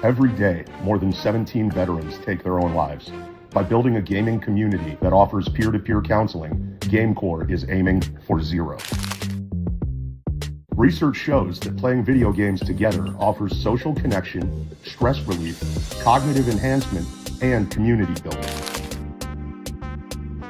Every day, more than 17 veterans take their own lives. By building a gaming community that offers peer-to-peer counseling, GameCore is aiming for zero. Research shows that playing video games together offers social connection, stress relief, cognitive enhancement, and community building.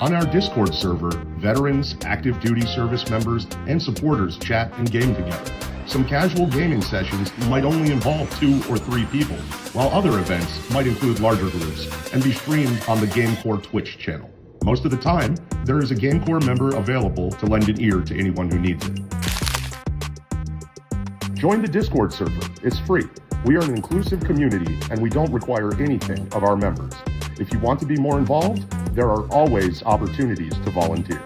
On our Discord server, veterans, active duty service members, and supporters chat and game together. Some casual gaming sessions might only involve 2 or 3 people, while other events might include larger groups and be streamed on the GameCore Twitch channel. Most of the time, there is a GameCore member available to lend an ear to anyone who needs it. Join the Discord server. It's free. We are an inclusive community and we don't require anything of our members. If you want to be more involved, there are always opportunities to volunteer.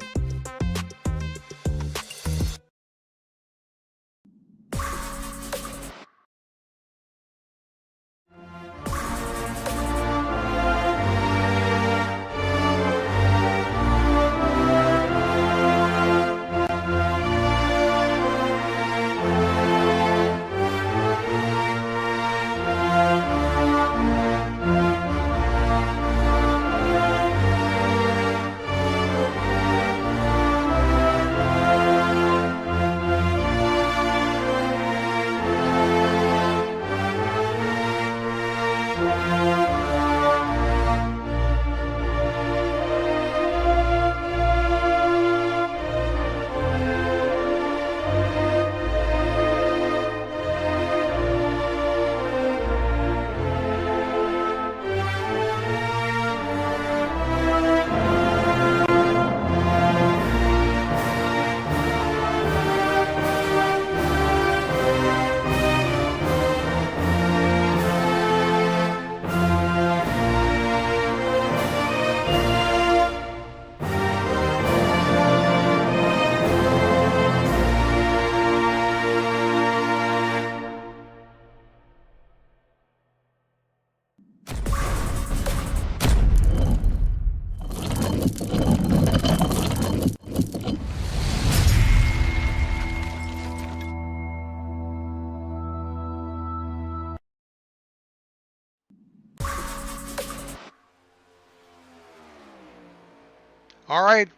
All right,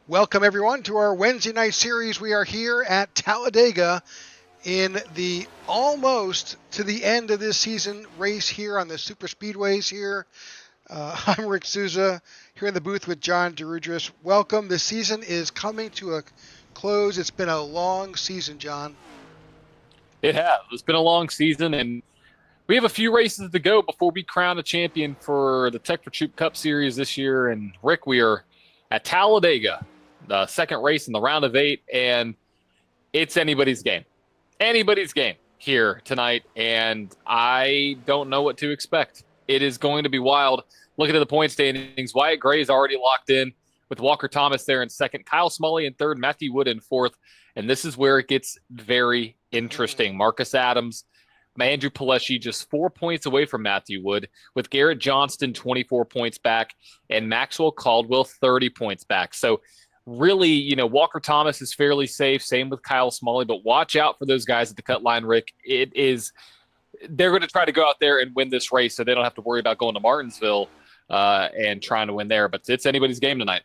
welcome everyone to our Wednesday night series. We are here at Talladega in the almost to the end of this season race here on the super speedways here. I'm Rick Souza here in the booth with John DeRudris. Welcome. The season is coming to a close. It's been a long season, John. It has. It's been a long season, and we have a few races to go before we crown a champion for the Tech for Troop Cup Series this year. And Rick, we are at Talladega, the second race in the round of 8, and it's anybody's game. Anybody's game here tonight, and I don't know what to expect. It is going to be wild. Looking at the point standings, Wyatt Gray is already locked in with Walker Thomas there in second, Kyle Smalley in third, Matthew Wood in fourth, and this is where it gets very interesting. Marcus Adams, Andrew Pileshi just 4 points away from Matthew Wood, with Garrett Johnston 24 points back and Maxwell Caldwell 30 points back. So really, Walker Thomas is fairly safe. Same with Kyle Smalley, but watch out for those guys at the cut line, Rick. They're going to try to go out there and win this race so they don't have to worry about going to Martinsville and trying to win there. But it's anybody's game tonight.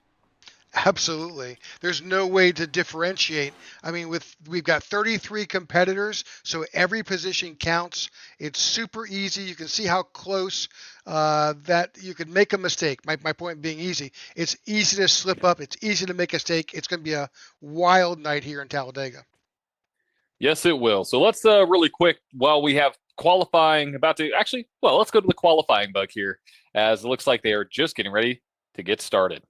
Absolutely. There's no way to differentiate. I mean, we've got 33 competitors, so every position counts. It's super easy. You can see how close that you could make a mistake. My point being easy. It's easy to slip up. It's easy to make a mistake. It's going to be a wild night here in Talladega. Yes, it will. So let's really quick, while we have qualifying let's go to the qualifying bug here, as it looks like they are just getting ready to get started.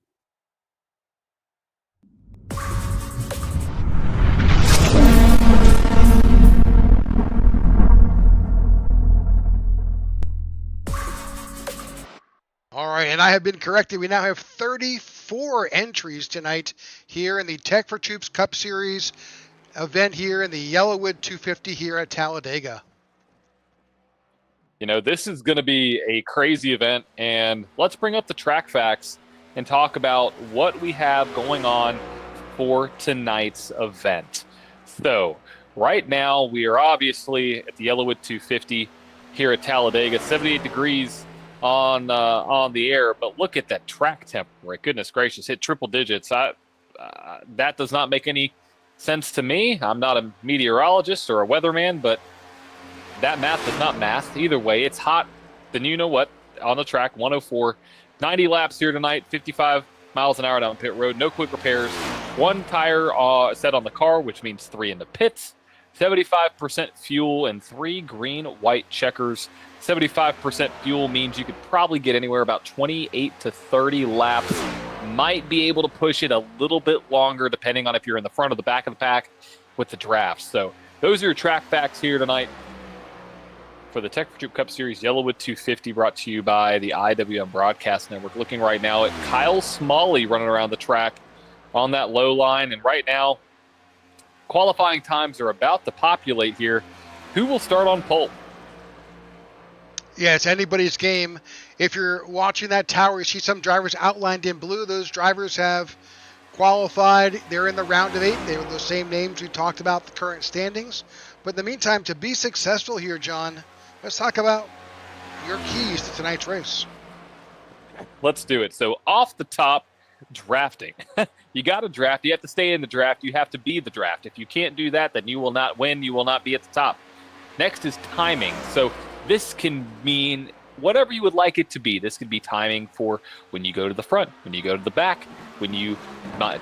All right, and I have been corrected. We now have 34 entries tonight here in the Tech for Troops Cup Series event here in the Yellawood 250 here at Talladega. This is going to be a crazy event, and let's bring up the track facts and talk about what we have going on for tonight's event. So right now we are obviously at the Yellawood 250. here at Talladega. 78 degrees on the air, but look at that track temperature. Goodness gracious, hit triple digits. That does not make any sense to me. I'm not a meteorologist or a weatherman, but that math does not math. Either way, it's hot. Then you know what? On the track, 104, 90 laps here tonight, 55 miles an hour down pit road. No quick repairs. One tire set on the car, which means 3 in the pits. 75% fuel and 3 green-white checkers. 75% fuel means you could probably get anywhere about 28 to 30 laps. Might be able to push it a little bit longer depending on if you're in the front or the back of the pack with the draft. So those are your track facts here tonight for the Tech for Troop Cup Series Yellawood 250, brought to you by the IWM Broadcast Network. Looking right now at Kyle Smalley running around the track on that low line. And right now, qualifying times are about to populate here. Who will start on pole? Yeah, it's anybody's game. If you're watching that tower, you see some drivers outlined in blue. Those drivers have qualified. They're in the round of 8. They're the same names we talked about, the current standings. But in the meantime, to be successful here, John, let's talk about your keys to tonight's race. Let's do it. So off the top, drafting. You got to draft. You have to stay in the draft. You have to be the draft. If you can't do that, then you will not win. You will not be at the top. Next is timing. So this can mean whatever you would like it to be. This could be timing for when you go to the front, when you go to the back, when you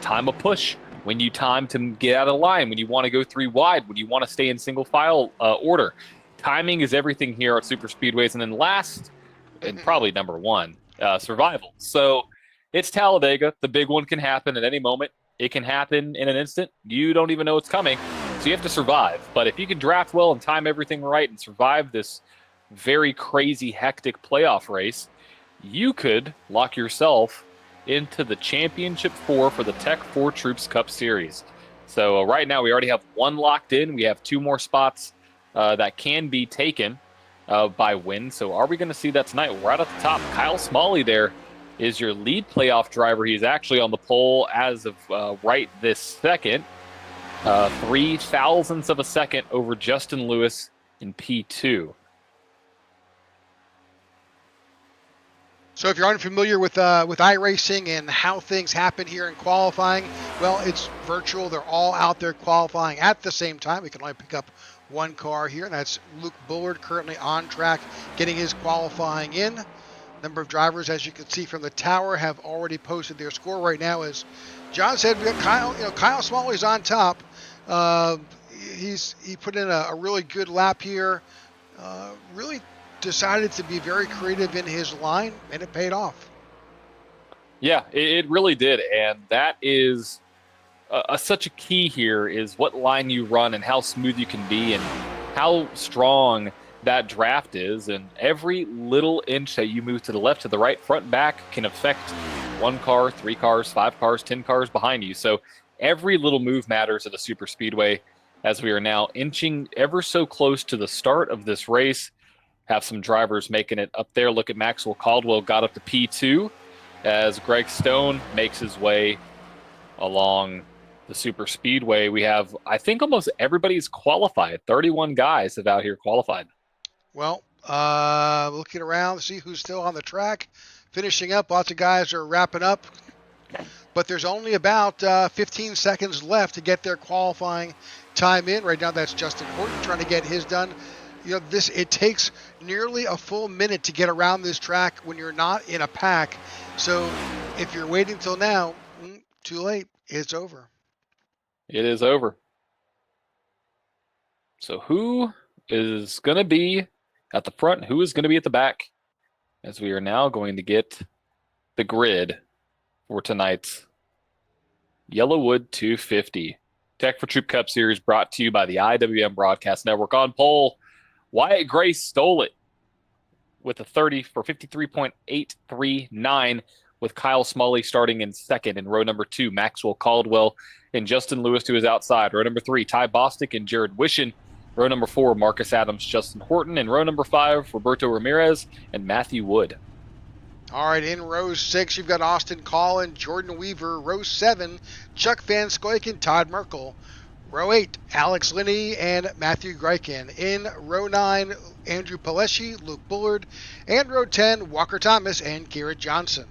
time a push, when you time to get out of line, when you want to go 3 wide, when you want to stay in single file order. Timing is everything here at Super Speedways. And then last, and probably number 1, survival. So it's Talladega. The big one can happen at any moment. It can happen in an instant. You don't even know it's coming. So you have to survive. But if you can draft well and time everything right and survive this very crazy, hectic playoff race, you could lock yourself into the Championship 4 for the Tech 4 Troops Cup Series. So right now we already have 1 locked in. We have 2 more spots that can be taken by win. So are we going to see that tonight? Right at the top, Kyle Smalley there is your lead playoff driver. He's actually on the pole as of right this second. 3 thousandths of a second over Justin Lewis in P2. So if you're unfamiliar with iRacing and how things happen here in qualifying, well, it's virtual. They're all out there qualifying at the same time. We can only pick up 1 car here, and that's Luke Bullard currently on track getting his qualifying in. Number of drivers, as you can see from the tower, have already posted their score right now. As John said, we got Kyle Smalley's on top. He put in a really good lap here. Really decided to be very creative in his line, and it paid off. Yeah, it really did, and that is such a key here is what line you run and how smooth you can be and how strong that draft is. And every little inch that you move to the left, to the right, front, and back can affect 1 car, 3 cars, 5 cars, 10 cars behind you. So every little move matters at a super speedway, as we are now inching ever so close to the start of this race. Have some drivers making it up there. Look at Maxwell Caldwell, got up to P2 as Greg Stone makes his way along the super speedway. We have, I think, almost everybody's qualified. 31 guys have out here qualified. Well, looking around to see who's still on the track, finishing up. Lots of guys are wrapping up, but there's only about 15 seconds left to get their qualifying time in. Right now, that's Justin Horton trying to get his done. It takes nearly a full minute to get around this track when you're not in a pack. So if you're waiting till now, too late. It's over. It is over. So who is going to be at the front? Who is going to be at the back? As we are now going to get the grid for tonight's Yellawood 250 Tech for Troop Cup Series, brought to you by the IWM Broadcast Network. On pole, Wyatt Gray stole it with a 30 for 53.839, with Kyle Smalley starting in second. In row number 2, Maxwell Caldwell and Justin Lewis to his outside. Row number 3, Ty Bostic and Jared Wishin. Row number 4, Marcus Adams, Justin Horton. And row number 5, Roberto Ramirez and Matthew Wood. All right, in row 6, you've got Austin Collin, Jordan Weaver. Row 7, Chuck Van Scoyk and Todd Merkel. Row 8, Alex Linney and Matthew Greichen. In row 9, Andrew Palesci, Luke Bullard. And row 10, Walker Thomas and Garrett Johnson.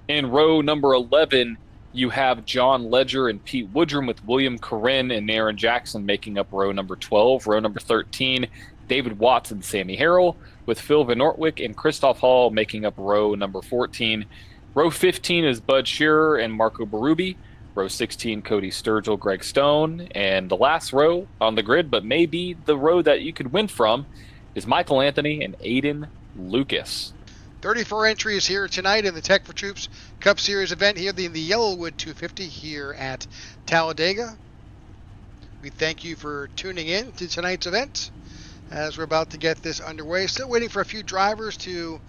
In row number 11, you have John Ledger and Pete Woodrum with William Corinne and Aaron Jackson making up row number 12. Row number 13, David Watts and Sammy Harrell with Phil Van Ortwick and Christoph Hall making up row number 14. Row 15 is Bud Shearer and Marco Berube. Row 16, Cody Sturgill, Greg Stone. And the last row on the grid, but maybe the row that you could win from, is Michael Anthony and Aiden Lucas. 34 entries here tonight in the Tech for Troops Cup Series event here in the Yellawood 250 here at Talladega. We thank you for tuning in to tonight's event as we're about to get this underway. Still waiting for a few drivers to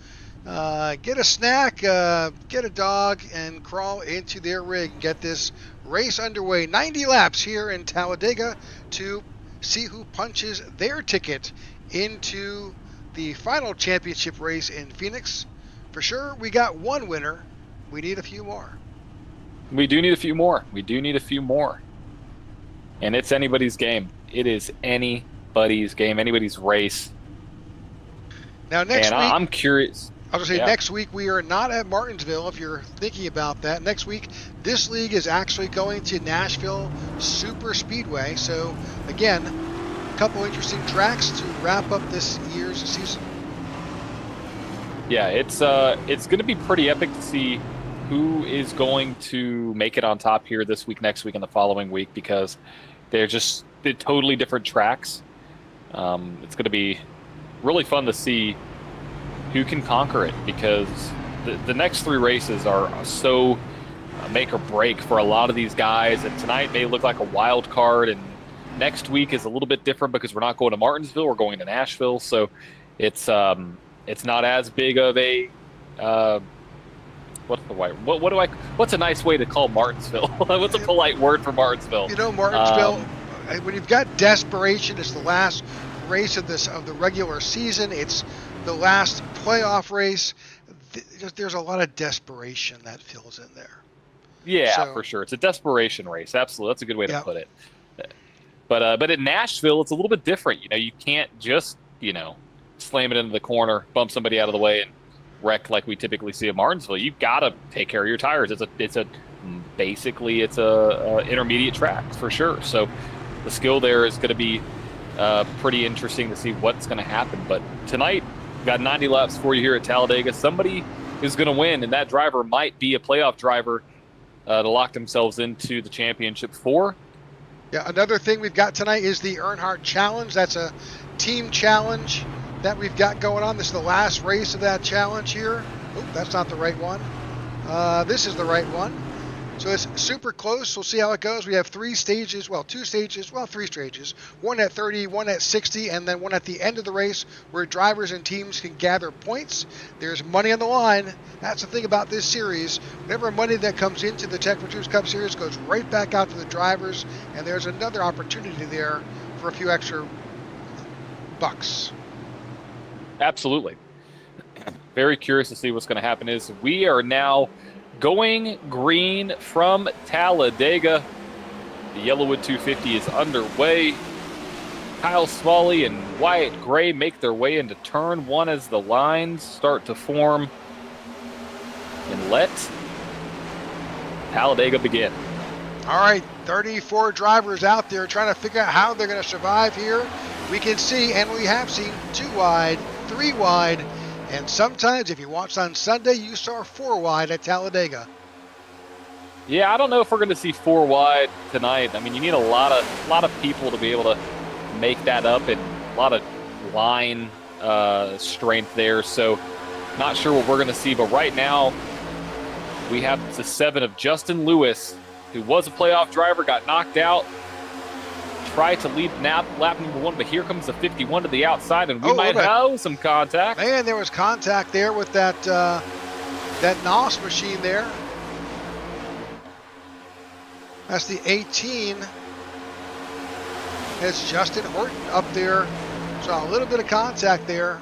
get a snack, get a dog, and crawl into their rig and get this race underway. 90 laps here in Talladega to see who punches their ticket into the final championship race in Phoenix. For sure, we got one winner. We need a few more. We do need a few more. And it's anybody's game. It is anybody's game, anybody's race. Now, next week, I'm curious. I was going to say, next week we are not at Martinsville, if you're thinking about that. Next week, this league is actually going to Nashville SuperSpeedway. So, again, a couple interesting tracks to wrap up this year's season. Yeah, it's going to be pretty epic to see who is going to make it on top here this week, next week, and the following week, because they're totally different tracks. It's going to be really fun to see who can conquer it, because the next three races are so make or break for a lot of these guys. And tonight may look like a wild card, and next week is a little bit different because we're not going to Martinsville, we're going to Nashville. So it's not as big of a what's a nice way to call Martinsville? What's a polite word for Martinsville? You know, Martinsville, when you've got desperation, it's the last race of the regular season. It's the last playoff race. There's a lot of desperation that fills in there. Yeah, for sure. It's a desperation race. Absolutely. That's a good way to put it. But in Nashville, it's a little bit different. You know, you can't just, slam it into the corner, bump somebody out of the way, and wreck like we typically see at Martinsville. You've got to take care of your tires. It's a intermediate track for sure. So the skill there is going to be pretty interesting to see what's going to happen. But tonight, got 90 laps for you here at Talladega. Somebody is going to win, and that driver might be a playoff driver to lock themselves into the championship four. Yeah, another thing we've got tonight is the Earnhardt Challenge. That's a team challenge that we've got going on. This is the last race of that challenge here. Oh, that's not the right one. This is the right one. So it's super close. We'll see how it goes. We have three stages. One at 30, one at 60, and then one at the end of the race where drivers and teams can gather points. There's money on the line. That's the thing about this series. Whatever money that comes into the Tech for Troops Cup Series goes right back out to the drivers, and there's another opportunity there for a few extra bucks. Absolutely. Very curious to see what's going to happen. Is we are now going green from Talladega. The Yellawood 250 is underway. Kyle Smalley and Wyatt Gray make their way into turn one as the lines start to form. And let Talladega begin. All right, 34 drivers out there trying to figure out how they're going to survive here. We can see, and we have seen, 2 wide, 3 wide, and sometimes, if you watched on Sunday, you saw 4 wide at Talladega. Yeah, I don't know if we're going to see 4 wide tonight. I mean, you need a lot of people to be able to make that up, and a lot of line strength there. So, not sure what we're going to see. But right now, we have the 7 of Justin Lewis, who was a playoff driver, got knocked out. Tried to lead lap number 1, but here comes the 51 to the outside, and we might have some contact. Man, there was contact there with that NOS machine there. That's the 18. It's Justin Horton up there. So a little bit of contact there.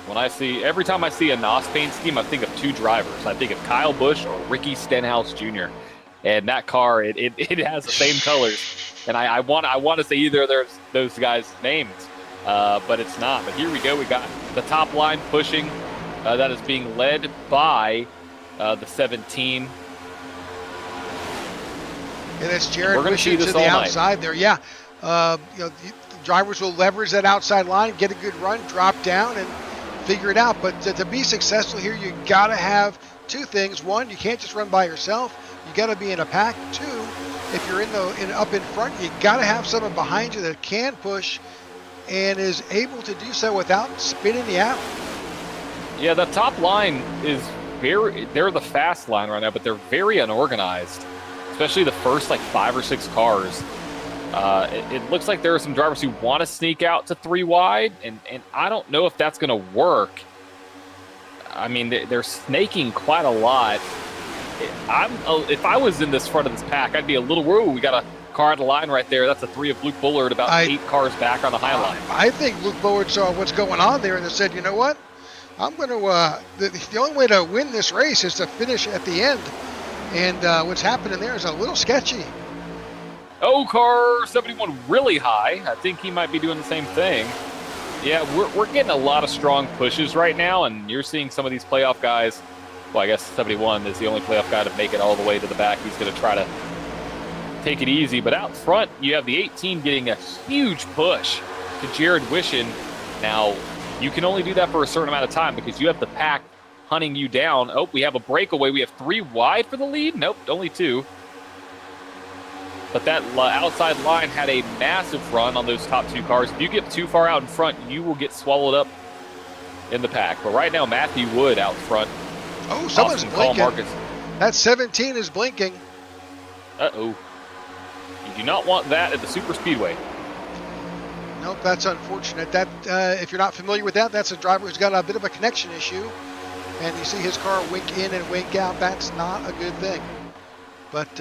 Every time I see a NOS paint scheme, I think of 2 drivers. I think of Kyle Busch or Ricky Stenhouse Jr. And that car, it has the same colors. And I want to say either of those guys' names, but it's not. But here we go. We got the top line pushing. That is being led by the 17. And it's Jared We're gonna Wishing see to this the all night. outside there. Yeah. The drivers will leverage that outside line, get a good run, drop down, and figure it out. But to be successful here, you got to have two things. One, you can't just run by yourself. You got to be in a pack. Two, if you're up in front, you got to have someone behind you that can push and is able to do so without spinning you out. Yeah, the top line is they're the fast line right now, but they're very unorganized, especially the first like 5 or 6 cars. It looks like there are some drivers who want to sneak out to 3 wide, and I don't know if that's going to work. I mean, they're snaking quite a lot. If I was in this front of this pack, I'd be a little worried. We got a car at the line right there. That's a 3 of Luke Bullard, about 8 cars back on the high line. I think Luke Bullard saw what's going on there and said, you know what? I'm going to the only way to win this race is to finish at the end. And what's happening there is a little sketchy. Oh, car 71 really high. I think he might be doing the same thing. Yeah, we're getting a lot of strong pushes right now, and you're seeing some of these playoff guys. Well, I guess 71 is the only playoff guy to make it all the way to the back. He's going to try to take it easy. But out front, you have the 18 getting a huge push to Jared Wishing. Now, you can only do that for a certain amount of time because you have the pack hunting you down. Oh, we have a breakaway. We have 3 wide for the lead. Nope, only 2. But that outside line had a massive run on those top 2 cars. If you get too far out in front, you will get swallowed up in the pack. But right now, Matthew Wood out front. Oh, someone's blinking. That 17 is blinking. Uh-oh. You do not want that at the SuperSpeedway. Nope, that's unfortunate. That if you're not familiar with that, that's a driver who's got a bit of a connection issue. And you see his car wink in and wink out. That's not a good thing. But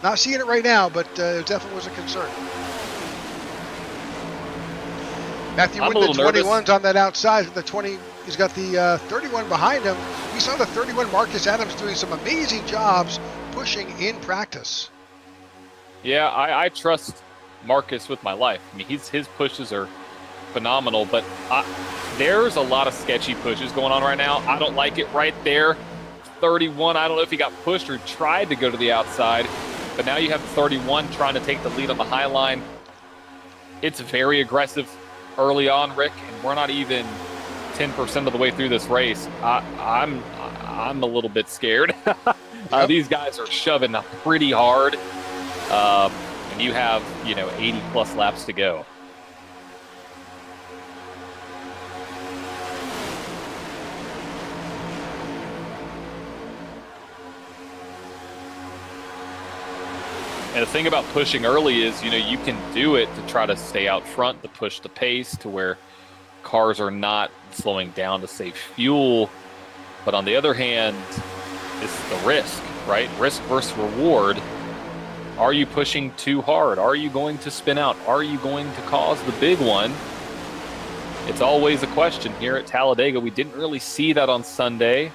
not seeing it right now, but it definitely was a concern. Matthew Wood, the 21's on that outside. The 20, he's got the 31 behind him. We saw the 31 Marcus Adams doing some amazing jobs pushing in practice. Yeah, I trust Marcus with my life. I mean, his pushes are phenomenal, but there's a lot of sketchy pushes going on right now. I don't like it right there. 31, I don't know if he got pushed or tried to go to the outside, but now you have 31 trying to take the lead on the high line. It's very aggressive early on, Rick, and we're not even 10% of the way through this race. I'm a little bit scared. Yep. These guys are shoving pretty hard, and you have 80 plus laps to go. And the thing about pushing early is, you can do it to try to stay out front, to push the pace to where cars are not slowing down to save fuel. But on the other hand, it's the risk, right? Risk versus reward. Are you pushing too hard? Are you going to spin out? Are you going to cause the big one? It's always a question here at Talladega. We didn't really see that on Sunday.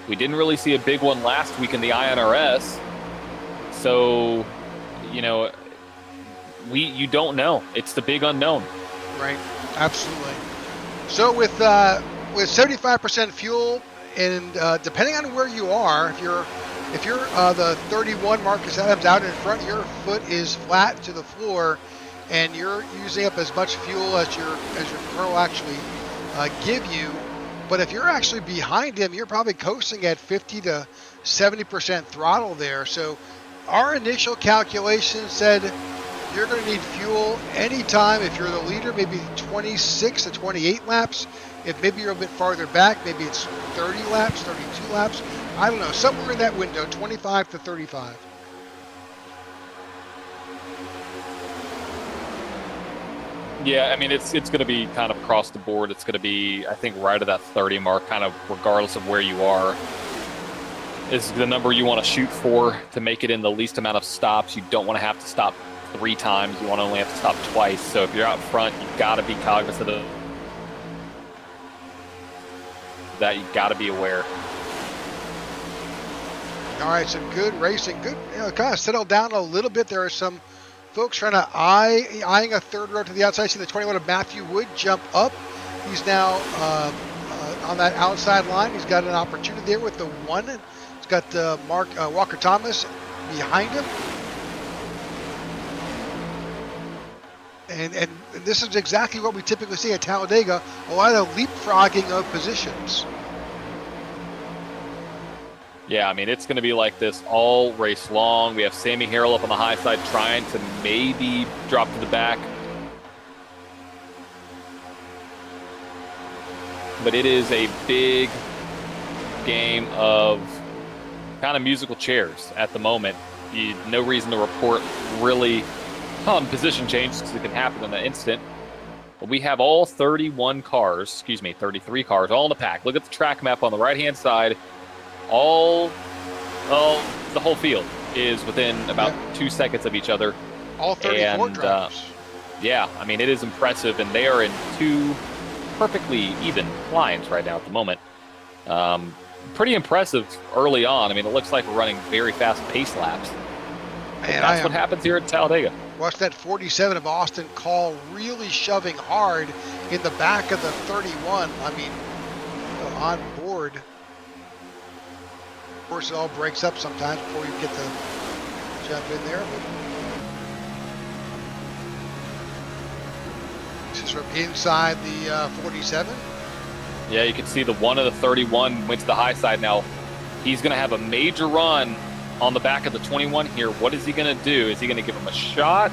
We didn't really see a big one last week in the INRS. So, you don't know. It's the big unknown. Right, absolutely. So with 75% fuel, and depending on where you are, if you're the 31 Marcus Adams out in front, your foot is flat to the floor, and you're using up as much fuel as your car will actually give you. But if you're actually behind him, you're probably coasting at 50 to 70% throttle there. So our initial calculation said you're going to need fuel anytime if you're the leader, maybe 26 to 28 laps. If maybe you're a bit farther back, maybe it's 30 laps, 32 laps. I don't know, somewhere in that window, 25 to 35. Yeah, I mean, it's going to be kind of across the board. It's going to be, I think, right at that 30 mark, kind of regardless of where you are. Is the number you want to shoot for to make it in the least amount of stops. You don't want to have to stop 3 times. You want to only have to stop twice. So if you're out front, you've got to be cognizant of that. You've got to be aware. All right, some good racing. Good, kind of settled down a little bit. There are some folks trying to eyeing a third row to the outside. See the 21 of Matthew Wood jump up. He's now on that outside line. He's got an opportunity there with the 1. He's got Walker Thomas behind him. And this is exactly what we typically see at Talladega, a lot of leapfrogging of positions. Yeah, I mean, it's going to be like this all race long. We have Sammy Harrell up on the high side trying to maybe drop to the back. But it is a big game of kind of musical chairs at the moment. No reason to report really on position changes because it can happen in an instant. But we have all 33 cars, all in the pack. Look at the track map on the right-hand side. The whole field is within about 2 seconds of each other. All 34 drivers. Yeah, I mean, it is impressive, and they are in 2 perfectly even lines right now at the moment. Pretty impressive early on. I mean, it looks like we're running very fast pace laps. And that's what happens here at Talladega. Watch that 47 of Austin Call really shoving hard in the back of the 31. I mean, on board. Of course, it all breaks up sometimes before you get to jump in there. But this is from inside the 47. Yeah, you can see the 1 of the 31 went to the high side. Now, he's going to have a major run on the back of the 21 here. What is he going to do? Is he going to give him a shot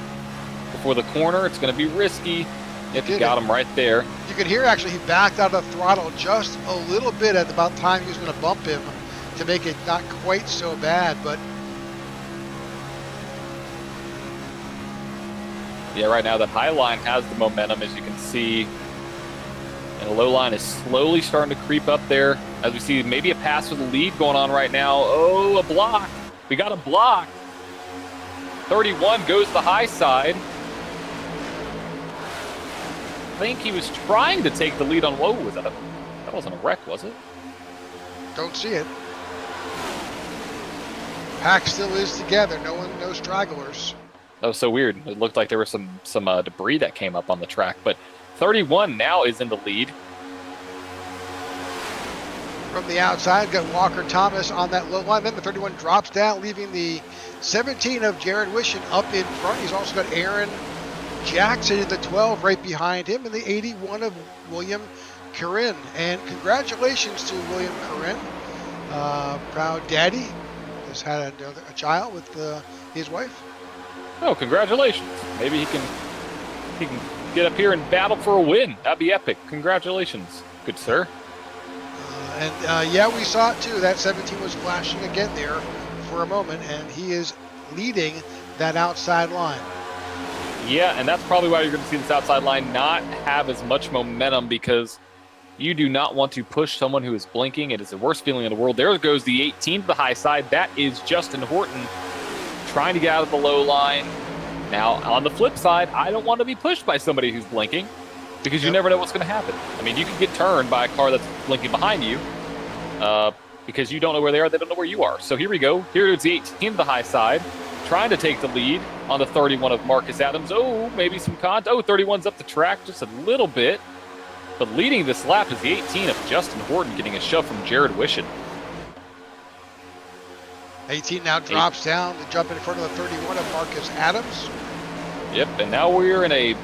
before the corner? It's going to be risky if he got him right there. You can hear, actually, he backed out of the throttle just a little bit at about the time he was going to bump him to make it not quite so bad, but yeah, right now the high line has the momentum, as you can see, and the low line is slowly starting to creep up there as we see maybe a pass for the lead going on right now. Oh, a block. We got a block. 31 goes to the high side. I think he was trying to take the lead on, whoa, that wasn't a wreck, was it? Don't see it. Pack still is together. No stragglers. That was so weird. It looked like there was some debris that came up on the track, but 31 now is in the lead. From the outside, got Walker Thomas on that low line. Then the 31 drops down, leaving the 17 of Jared Wishon up in front. He's also got Aaron Jackson in the 12 right behind him, and the 81 of William Corinne. And congratulations to William Corinne. Proud daddy. Has had a child with his wife. Oh, congratulations. Maybe he can get up here and battle for a win. That'd be epic. Congratulations, good sir. Yeah, we saw it too. That 17 was flashing again there for a moment, and he is leading that outside line. Yeah, and that's probably why you're going to see this outside line not have as much momentum, because you do not want to push someone who is blinking. It is the worst feeling in the world. There goes the 18 to the high side. That is Justin Horton trying to get out of the low line. Now, on the flip side, I don't want to be pushed by somebody who's blinking, because you never know what's going to happen. I mean, you can get turned by a car that's blinking behind you because you don't know where they are. They don't know where you are. So here we go. Here is the 18 to the high side, trying to take the lead on the 31 of Marcus Adams. Oh, maybe some contact. Oh, 31's up the track just a little bit. But leading this lap is the 18 of Justin Horton, getting a shove from Jared Wishon. 18 now drops down to jump in front of the 31 of Marcus Adams. Yep, and now we're in a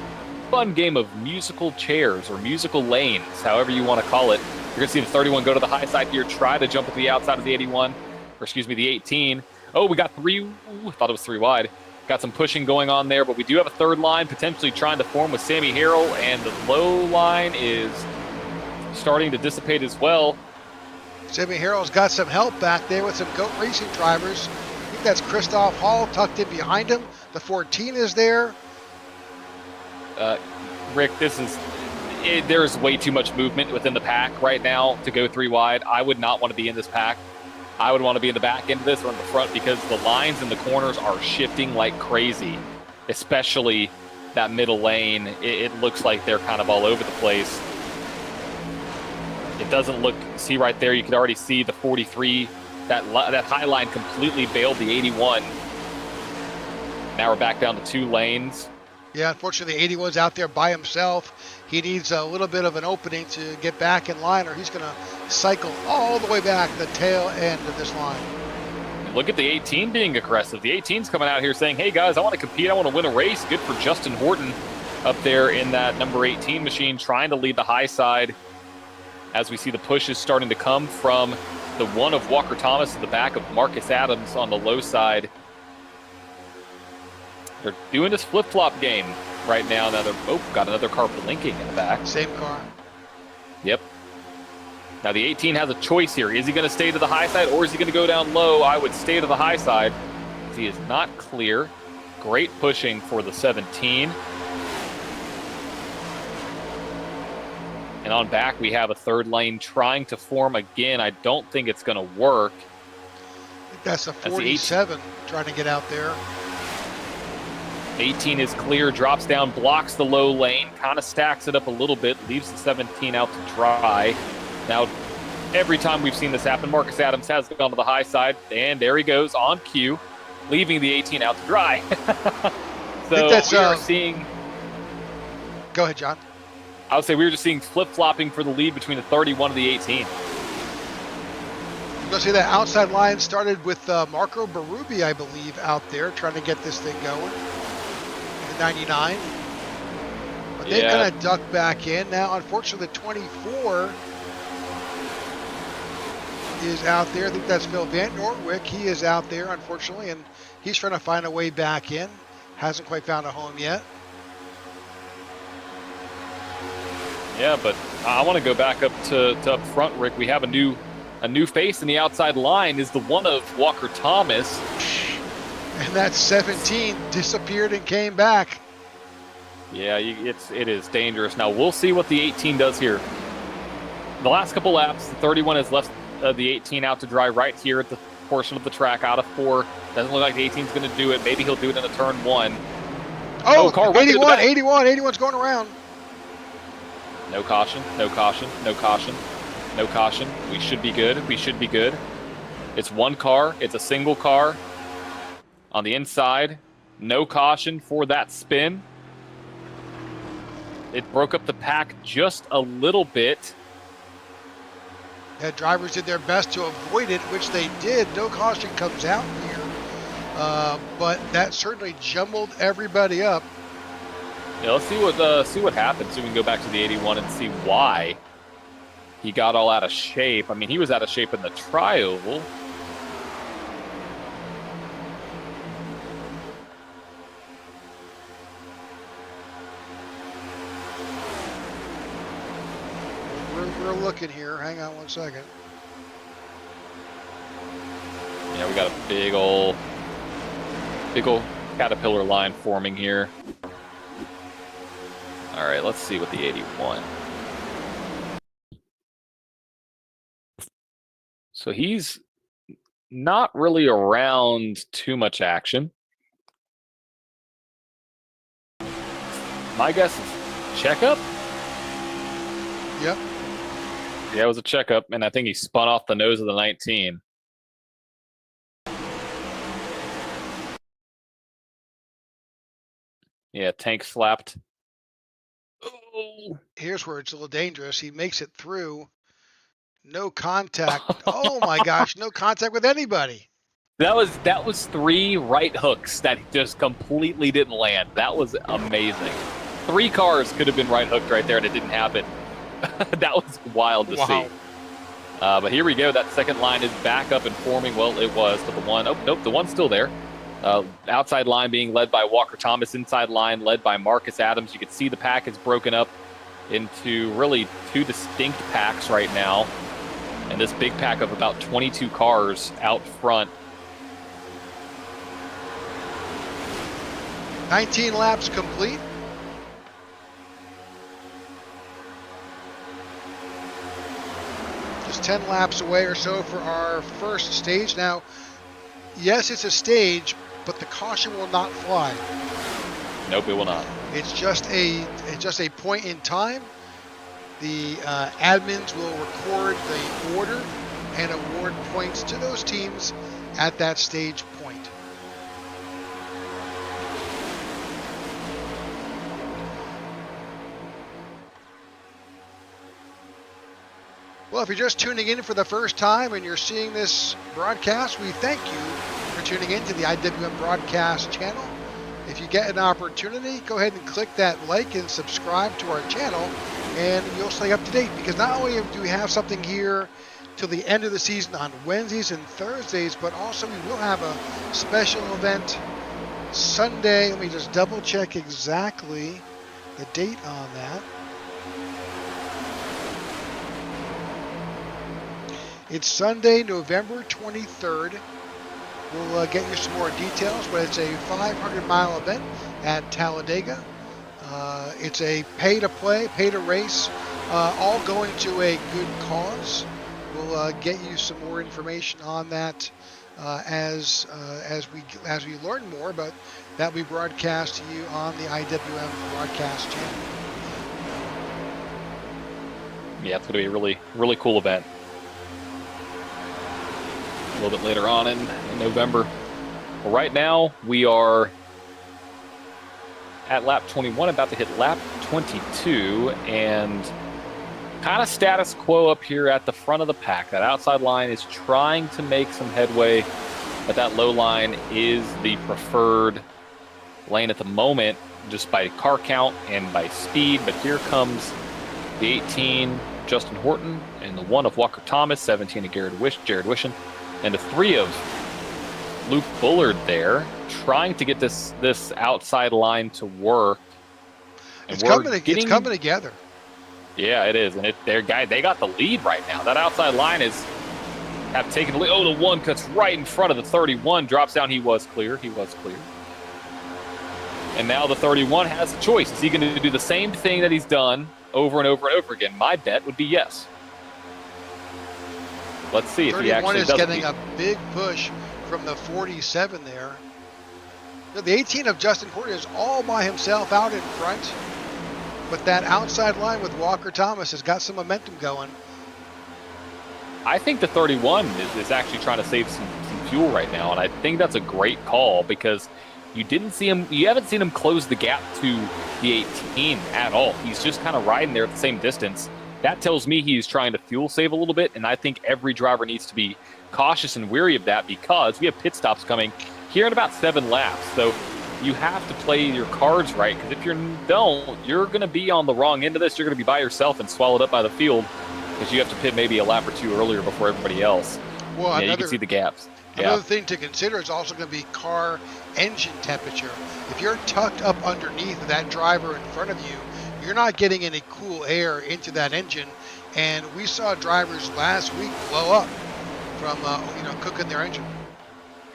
fun game of musical chairs or musical lanes, however you want to call it. You're going to see the 31 go to the high side here, try to jump at the outside of the 81, or excuse me, the 18. Oh, we got 3. I thought it was 3 wide. Got some pushing going on there, but we do have a third line potentially trying to form with Sammy Harrell, and the low line is starting to dissipate as well. Sammy Harrell's got some help back there with some GOAT Racing drivers. I think that's Christoph Hall tucked in behind him. The 14 is there. Rick, there's way too much movement within the pack right now to go 3 wide. I would not want to be in this pack. I would want to be in the back end of this or in the front, because the lines in the corners are shifting like crazy, especially that middle lane. It looks like they're kind of all over the place. It doesn't look, see right there, you could already see the 43 That high line completely bailed the 81. Now we're back down to 2 lanes. Yeah, unfortunately, the 81's out there by himself. He needs a little bit of an opening to get back in line, or he's going to cycle all the way back the tail end of this line. Look at the 18 being aggressive. The 18's coming out here saying, hey, guys, I want to compete. I want to win a race. Good for Justin Horton up there in that number 18 machine, trying to lead the high side as we see the pushes starting to come from the one of Walker Thomas to the back of Marcus Adams on the low side. They're doing this flip-flop game right now. Now they're got another car blinking in the back. Same car. Yep. Now the 18 has a choice here. Is he going to stay to the high side or is he going to go down low? I would stay to the high side. He is not clear. Great pushing for the 17. And on back, we have a third lane trying to form again. I don't think it's going to work. I think that's a 47 trying to get out there. 18 is clear, drops down, blocks the low lane, kind of stacks it up a little bit, leaves the 17 out to dry. Now, every time we've seen this happen, Marcus Adams has gone to the high side, and there he goes on cue, leaving the 18 out to dry. So we are seeing... Go ahead, John. I would say we were just seeing flip-flopping for the lead between the 31 and the 18. You're going to see that outside line started with Marco Berube, I believe, out there trying to get this thing going. The 99. But they kind of ducked back in. Now, unfortunately, the 24 is out there. I think that's Phil Van Nortwick. He is out there, unfortunately, and he's trying to find a way back in. Hasn't quite found a home yet. Yeah, but I want to go back up to up front, Rick. We have a new face in the outside line is the one of Walker Thomas. And that 17 disappeared and came back. Yeah, it is dangerous. Now we'll see what the 18 does here. The last couple laps, the 31 has left the 18 out to dry right here at the portion of the track out of 4. Doesn't look like the 18 is going to do it. Maybe he'll do it in a turn 1. Oh, car 81's going around. No caution, no caution, no caution, no caution. We should be good. We should be good. It's one car. It's a single car. On the inside, no caution for that spin. It broke up the pack just a little bit. Yeah, drivers did their best to avoid it, which they did. No caution comes out here, but that certainly jumbled everybody up. Yeah, let's see what happens. So we can go back to the 81 and see why he got all out of shape. I mean, he was out of shape in the tri-oval. We're looking here. Hang on one second. Yeah, we got a big old caterpillar line forming here. All right, let's see what the 81. So he's not really around too much action. My guess is checkup? Yep. Yeah, it was a checkup, and I think he spun off the nose of the 19. Yeah, tank slapped. Oh. Here's where it's a little dangerous. He makes it through. No contact. Oh my gosh, no contact with anybody. That was 3 right hooks that just completely didn't land. That was amazing. 3 cars could have been right hooked right there, and it didn't happen. That was wild to see. But here we go. That second line is back up and forming. Well, it was, but the one, oh, nope, the one's still there. Outside line being led by Walker Thomas. Inside line led by Marcus Adams. You can see the pack is broken up into really 2 distinct packs right now. And this big pack of about 22 cars out front. 19 laps complete. Just 10 laps away or so for our first stage. Now, yes, it's a stage, but the caution will not fly. Nope, it will not. It's just a point in time. The admins will record the order and award points to those teams at that stage point. Well, if you're just tuning in for the first time and you're seeing this broadcast, we thank you for tuning in to the IWM broadcast channel. If you get an opportunity, go ahead and click that like and subscribe to our channel, and you'll stay up to date, because not only do we have something here till the end of the season on Wednesdays and Thursdays, but also we will have a special event Sunday. Let me just double check exactly the date on that. It's Sunday, November 23rd. We'll get you some more details, but it's a 500-mile event at Talladega. It's a pay-to-play, pay-to-race, all going to a good cause. We'll get you some more information on that as we learn more, but that we broadcast to you on the IWM broadcast channel. Yeah, it's going to be a really, really cool event. A little bit later on in November. Well, right now, we are at lap 21, about to hit lap 22, and kind of status quo up here at the front of the pack. That outside line is trying to make some headway, but that low line is the preferred lane at the moment, just by car count and by speed. But here comes the 18, Justin Horton, and the 1 of Walker Thomas, 17 of Jared Wishon, and the 3 of Luke Bullard there, trying to get this outside line to work. And it's coming together. Yeah, it is, and they got the lead right now. That outside line have taken the lead. Oh, the 1 cuts right in front of the 31, drops down. He was clear. And now the 31 has a choice. Is he going to do the same thing that he's done over and over and over again? My bet would be yes. Let's see if he actually does. 31 is getting a big push from the 47 there. The 18 of Justin Horton is all by himself out in front, but that outside line with Walker Thomas has got some momentum going. I think the 31 is actually trying to save some fuel right now, and I think that's a great call, because you haven't seen him close the gap to the 18 at all. He's just kind of riding there at the same distance. That tells me he's trying to fuel save a little bit, and I think every driver needs to be cautious and wary of that, because we have pit stops coming here in about 7 laps. So you have to play your cards right, because if you don't, you're going to be on the wrong end of this. You're going to be by yourself and swallowed up by the field, because you have to pit maybe a lap or 2 earlier before everybody else. Well, you can see the gaps. Another thing to consider is also going to be car engine temperature. If you're tucked up underneath that driver in front of you, you're not getting any cool air into that engine, and we saw drivers last week blow up from cooking their engine.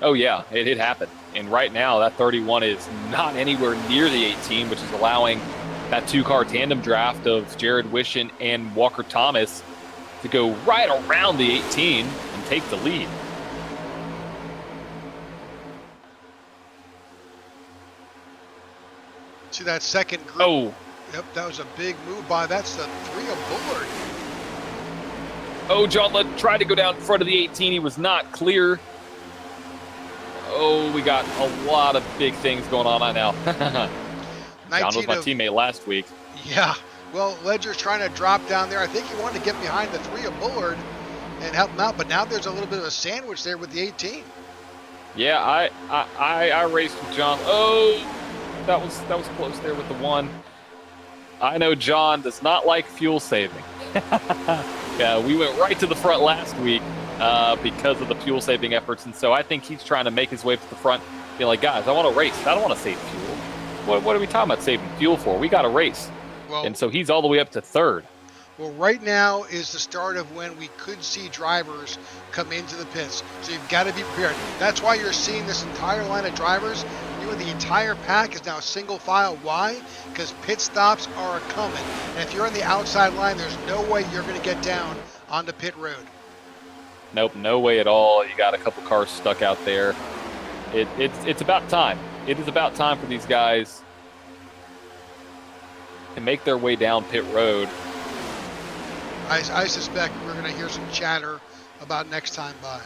Oh yeah, it happened. And right now that 31 is not anywhere near the 18, which is allowing that 2-car tandem draft of Jared Wishon and Walker Thomas to go right around the 18 and take the lead. See that second group? Oh. Yep, that was a big move by, that's the 3 of Bullard. Oh, John Ludd tried to go down in front of the 18. He was not clear. Oh, we got a lot of big things going on right now. John was my teammate last week. Yeah, well, Ledger's trying to drop down there. I think he wanted to get behind the 3 of Bullard and help him out, but now there's a little bit of a sandwich there with the 18. Yeah, I raced with John. Oh, that was close there with the 1. I know John does not like fuel saving. Yeah, we went right to the front last week because of the fuel saving efforts, and so I think he's trying to make his way to the front, be like, guys, I want to race. I don't want to save fuel. What are we talking about saving fuel for? We got to race. Well, and so he's all the way up to 3rd. Well, right now is the start of when we could see drivers come into the pits. So you've got to be prepared. That's why you're seeing this entire line of drivers. The entire pack is now single file. Why? Because pit stops are coming. And if you're on the outside line, there's no way you're going to get down onto pit road. Nope, no way at all. You got a couple cars stuck out there. It's about time. It is about time for these guys to make their way down pit road. I suspect we're going to hear some chatter about next time by.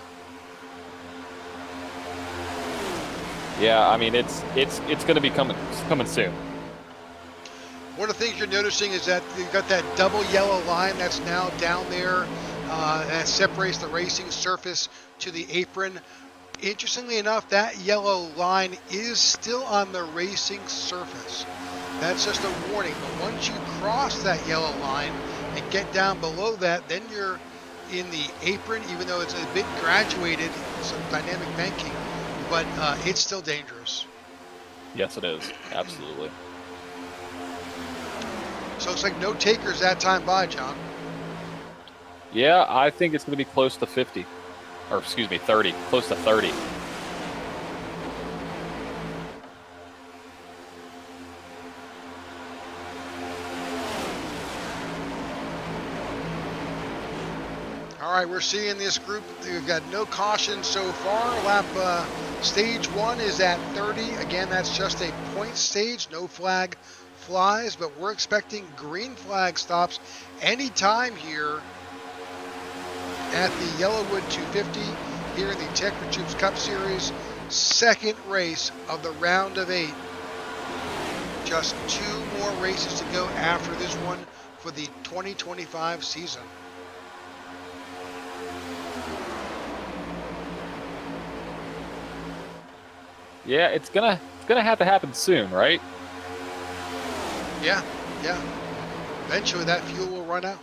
Yeah, I mean it's going to be coming soon. One of the things you're noticing is that you've got that double yellow line that's now down there that separates the racing surface to the apron. Interestingly enough, that yellow line is still on the racing surface. That's just a warning. But once you cross that yellow line and get down below that, then you're in the apron, even though it's a bit graduated, some dynamic banking, but it's still dangerous. Yes, it is. Absolutely. So it's like no takers that time by, John. Yeah, I think it's going to be close to 50. Or, excuse me, 30. Close to 30. All right, we're seeing this group. We've got no caution so far. Stage 1 is at 30. Again, that's just a point stage. No flag flies, but we're expecting green flag stops anytime here at the Yellawood 250 here in the Tech for Troops Cup Series. Second race of the round of 8. Just 2 more races to go after this one for the 2025 season. Yeah, it's gonna have to happen soon, right? Yeah. Eventually that fuel will run out.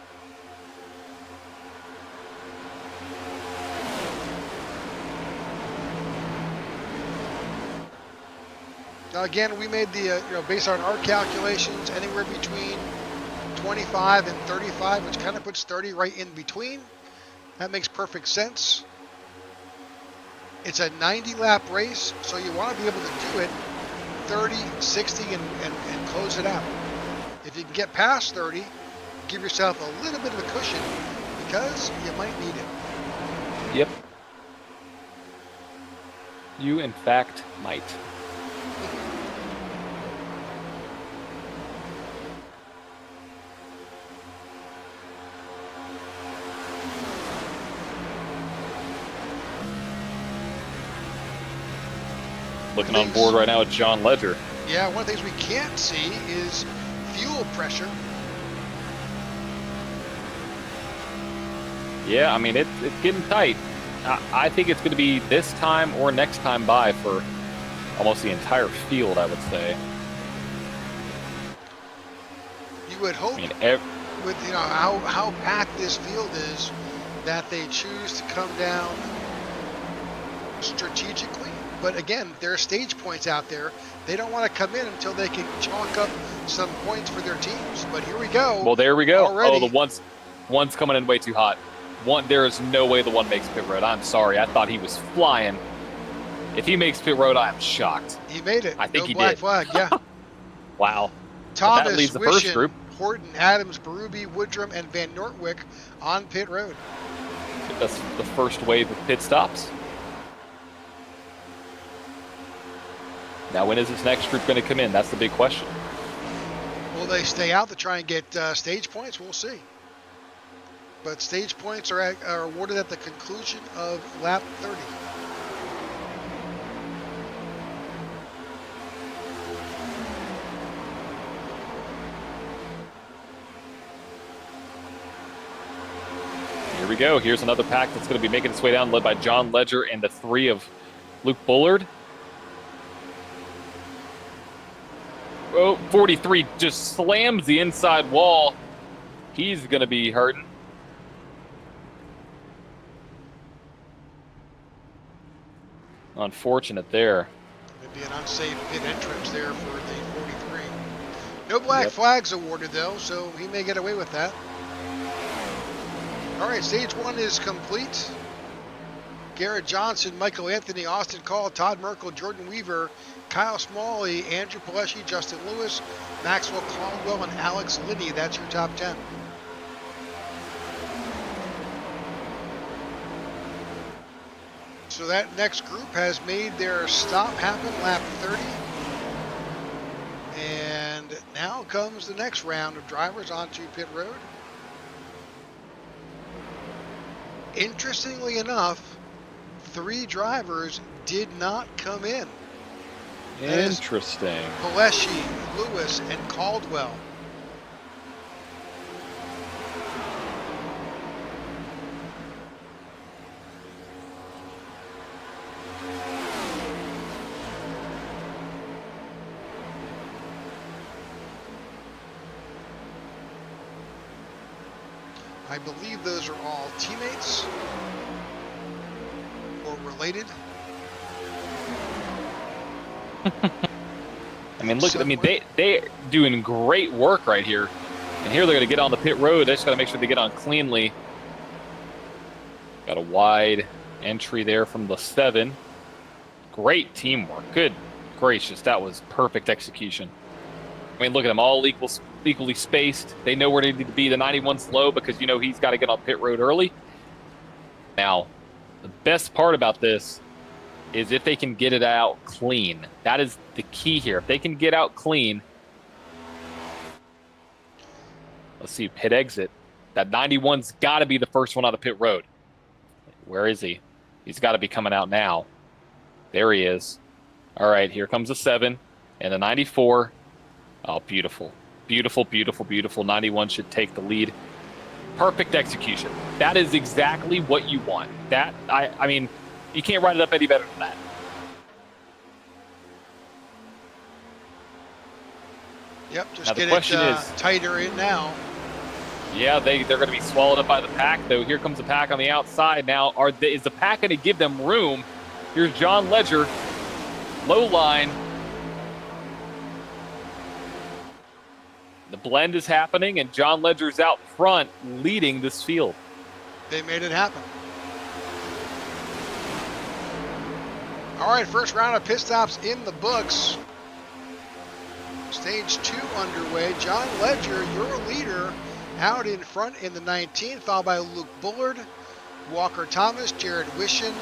Now again, we made the, based on our calculations, anywhere between 25 and 35, which kind of puts 30 right in between. That makes perfect sense. It's a 90-lap race, so you want to be able to do it 30, 60, and close it out. If you can get past 30, give yourself a little bit of a cushion because you might need it. Yep. You, in fact, might. Looking on board right now at John Ledger. Yeah, one of the things we can't see is fuel pressure. Yeah, I mean, it's getting tight. I think it's going to be this time or next time by for almost the entire field, I would say. You would hope, I mean, with how packed this field is, that they choose to come down strategically. But again, there are stage points out there. They don't want to come in until they can chalk up some points for their teams. But here we go. Well, there we go. Already. Oh, the one's coming in way too hot. There is no way the one makes pit road. I'm sorry. I thought he was flying. If he makes pit road, I'm shocked. He made it. I think he black did. Flag, yeah. Wow. Thomas, that leaves the Wishin, first group. Horton, Adams, Berube, Woodrum, and Van Nortwick on pit road. That's the first wave of pit stops. Now, when is this next group going to come in? That's the big question. Will they stay out to try and get stage points? We'll see. But stage points are awarded at the conclusion of lap 30. Here we go. Here's another pack that's going to be making its way down, led by John Ledger and the 3 of Luke Bullard. Oh, 43 just slams the inside wall. He's going to be hurting. Unfortunate there. Maybe an unsafe pit entrance there for the 43. No black flags awarded, though, so he may get away with that. All right, stage 1 is complete. Garrett Johnson, Michael Anthony, Austin Call, Todd Merkel, Jordan Weaver, Kyle Smalley, Andrew Pileshi, Justin Lewis, Maxwell Caldwell, and Alex Linney. That's your top 10. So that next group has made their stop happen, lap 30. And now comes the next round of drivers onto pit road. Interestingly enough, 3 drivers did not come in. Interesting. Paleshi, Lewis, and Caldwell. I believe those are all teammates or related. I mean, look. I mean, they're doing great work right here, and here they're going to get on the pit road. They just got to make sure they get on cleanly. Got a wide entry there from the 7. Great teamwork. Good gracious, that was perfect execution. I mean, look at them, all equally spaced. They know where they need to be. The 91's low because, you know, he's got to get on pit road early. Now, the best part about this is if they can get it out clean. That is the key here. If they can get out clean, let's see, pit exit. That 91's got to be the first one on the pit road. Where is he? He's got to be coming out now. There he is. All right, here comes the 7 and the 94. Oh, beautiful. Beautiful, beautiful, beautiful. 91 should take the lead. Perfect execution. That is exactly what you want. That, I mean, you can't write it up any better than that. Yep, just now, the get question it is, tighter in now. Yeah, they're going to be swallowed up by the pack, though. Here comes the pack on the outside. Now, is the pack going to give them room? Here's John Ledger. Low line. The blend is happening, and John Ledger's out front leading this field. They made it happen. All right, first round of pit stops in the books. Stage 2 underway. John Ledger, your leader, out in front in the 19th, followed by Luke Bullard, Walker Thomas, Jared Wishin,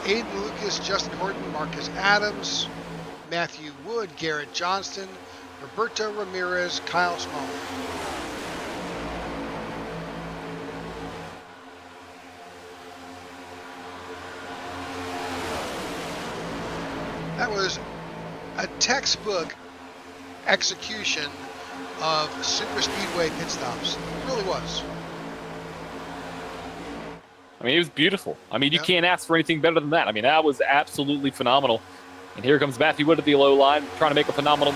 Aiden Lucas, Justin Horton, Marcus Adams, Matthew Wood, Garrett Johnston, Roberto Ramirez, Kyle Small. That was a textbook execution of super speedway pit stops. It really was. I mean, it was beautiful. I mean, you can't ask for anything better than that. I mean, that was absolutely phenomenal. And here comes Matthew Wood at the low line, trying to make a phenomenal.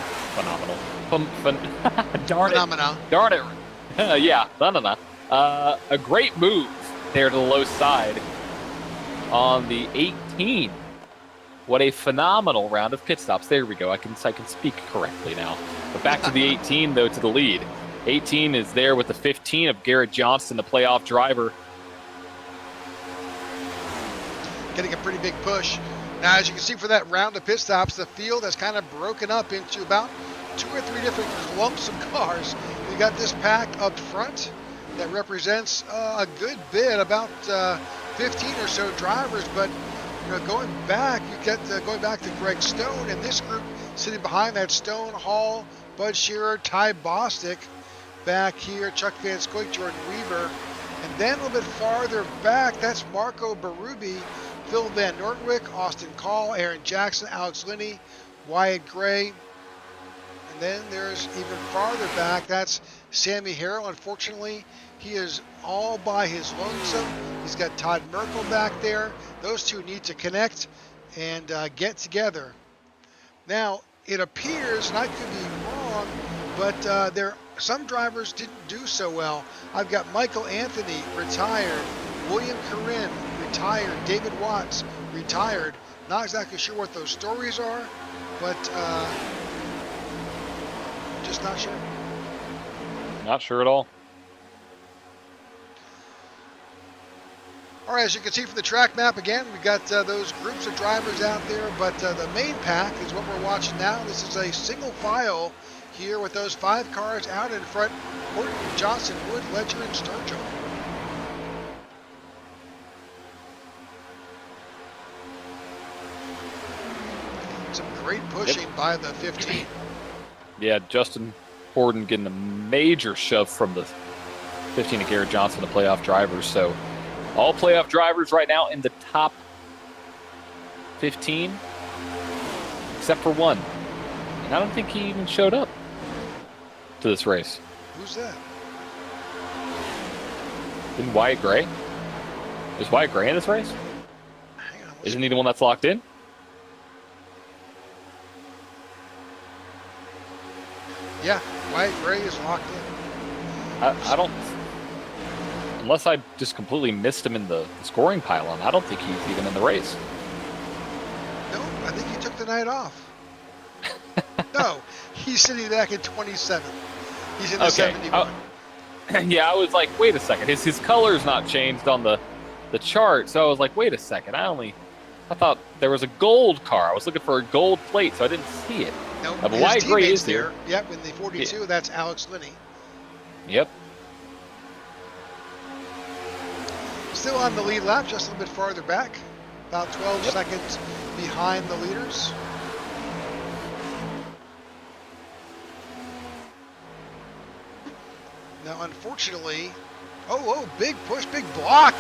Darn it. Yeah, a great move there to the low side on the 18. What a phenomenal round of pit stops. There we go. I can speak correctly now. But back to the 18, though, to the lead. 18 is there with the 15 of Garrett Johnston, the playoff driver. Getting a pretty big push. Now, as you can see for that round of pit stops, the field has kind of broken up into about 2 or 3 different clumps of cars. We got this pack up front that represents a good bit, about 15 or so drivers. But you know, going back, you get going back to Greg Stone and this group sitting behind that: Stone, Hall, Bud Shearer, Ty Bostic. Back here, Chuck Van Scoik, Jordan Weaver. And then a little bit farther back, that's Marco Berube, Phil Van Nortwick, Austin Call, Aaron Jackson, Alex Linney, Wyatt Gray. And then there's even farther back, that's Sammy Harrell. Unfortunately, he is all by his lonesome. He's got Todd Merkel back there. Those two need to connect and get together. Now, it appears, and I could be wrong, but some drivers didn't do so well. I've got Michael Anthony, retired. William Corinne, retired. David Watts, retired. Not exactly sure what those stories are, but just not sure. Not sure at all. All right, as you can see from the track map, again, we've got those groups of drivers out there, but the main pack is what we're watching now. This is a single file here with those 5 cars out in front: Horton, Johnson, Wood, Ledger, and Sturgill. Some great pushing by the 15. Yeah, Justin Horton getting a major shove from the 15 of Garrett Johnson, the playoff drivers. So All playoff drivers right now in the top 15, except for one. And I don't think he even showed up to this race. Who's that? Isn't Wyatt Gray? Is Wyatt Gray in this race? Hang on. Isn't he the one that's locked in? Yeah, Wyatt Gray is locked in. I don't... Unless I just completely missed him in the scoring pylon, I don't think he's even in the race. No, I think he took the night off. No, he's sitting back at 27. He's in the 71. Yeah, I was like, wait a second. His color's not changed on the chart, so I was like, wait a second. I thought there was a gold car. I was looking for a gold plate, so I didn't see it. No, but Wyatt Gray is there. here. Yep, in the 42, yeah. That's Alex Linney. Yep. Still on the lead lap, just a little bit farther back. About 12 seconds behind the leaders. Now, unfortunately, big push, big block.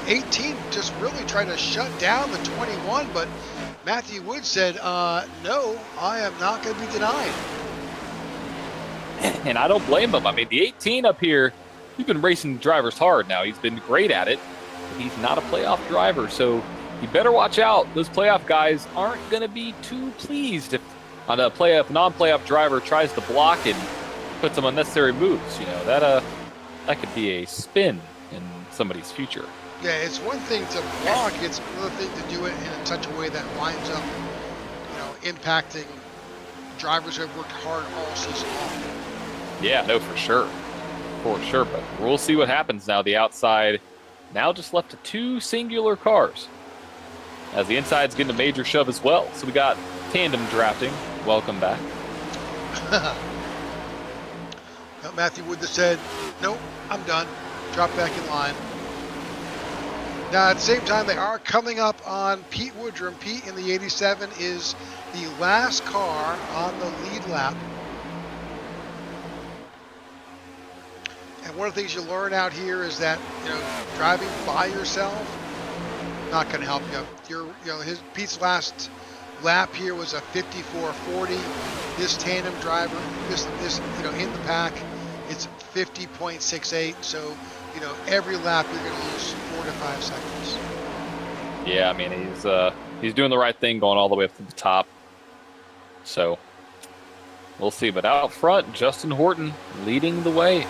18 just really trying to shut down the 21, but Matthew Wood said, no, I am not going to be denied. And I don't blame him. I mean, the 18 up here, he's been racing drivers hard now. He's been great at it. But he's not a playoff driver, so you better watch out. Those playoff guys aren't going to be too pleased if a non-playoff driver tries to block and put some unnecessary moves. You know, that could be a spin in somebody's future. Yeah, it's one thing to block. It's another thing to do it in such a way that winds up, impacting drivers who have worked hard all season long. Yeah, no, for sure. For sure, but we'll see what happens now. The outside now just left to two singular cars, as the inside's getting a major shove as well. So we got tandem drafting. Welcome back. Matthew Wood said, nope, I'm done. Drop back in line. Now, at the same time, they are coming up on Pete Woodrum. Pete in the 87 is the last car on the lead lap. And one of the things you learn out here is that, driving by yourself, not going to help you. Pete's last lap here was a 54.40. This tandem driver, this in the pack, it's 50.68. So, every lap you're going to lose 4 to 5 seconds. Yeah, I mean, he's doing the right thing going all the way up to the top. So we'll see. But out front, Justin Horton leading the way.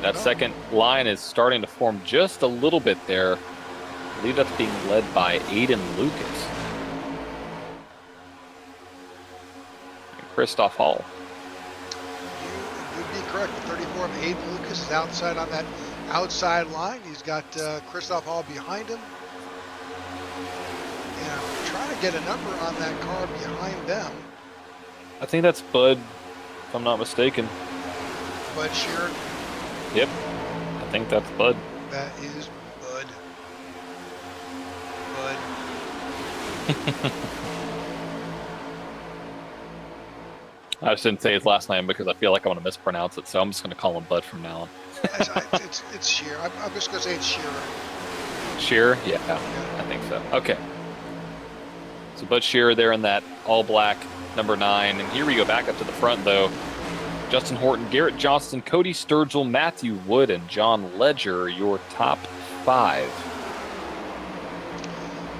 That second line is starting to form just a little bit there. I believe that's being led by Aiden Lucas. And Christoph Hall. You would be correct. The 34 of Aiden Lucas is outside on that outside line. He's got Christoph Hall behind him. And I'm trying to get a number on that car behind them. I think that's Bud, if I'm not mistaken. Bud Sheeran. Yep, I think that's Bud. That is Bud. I just didn't say his last name because I feel like I'm going to mispronounce it, so I'm just going to call him Bud from now on. It's Sheer. I'm just going to say it's Shearer. Shearer? Yeah, I think so. Okay. So Bud Shearer there in that all-black number 9. And here we go back up to the front, though. Justin Horton, Garrett Johnston, Cody Sturgill, Matthew Wood, and John Ledger, your top 5.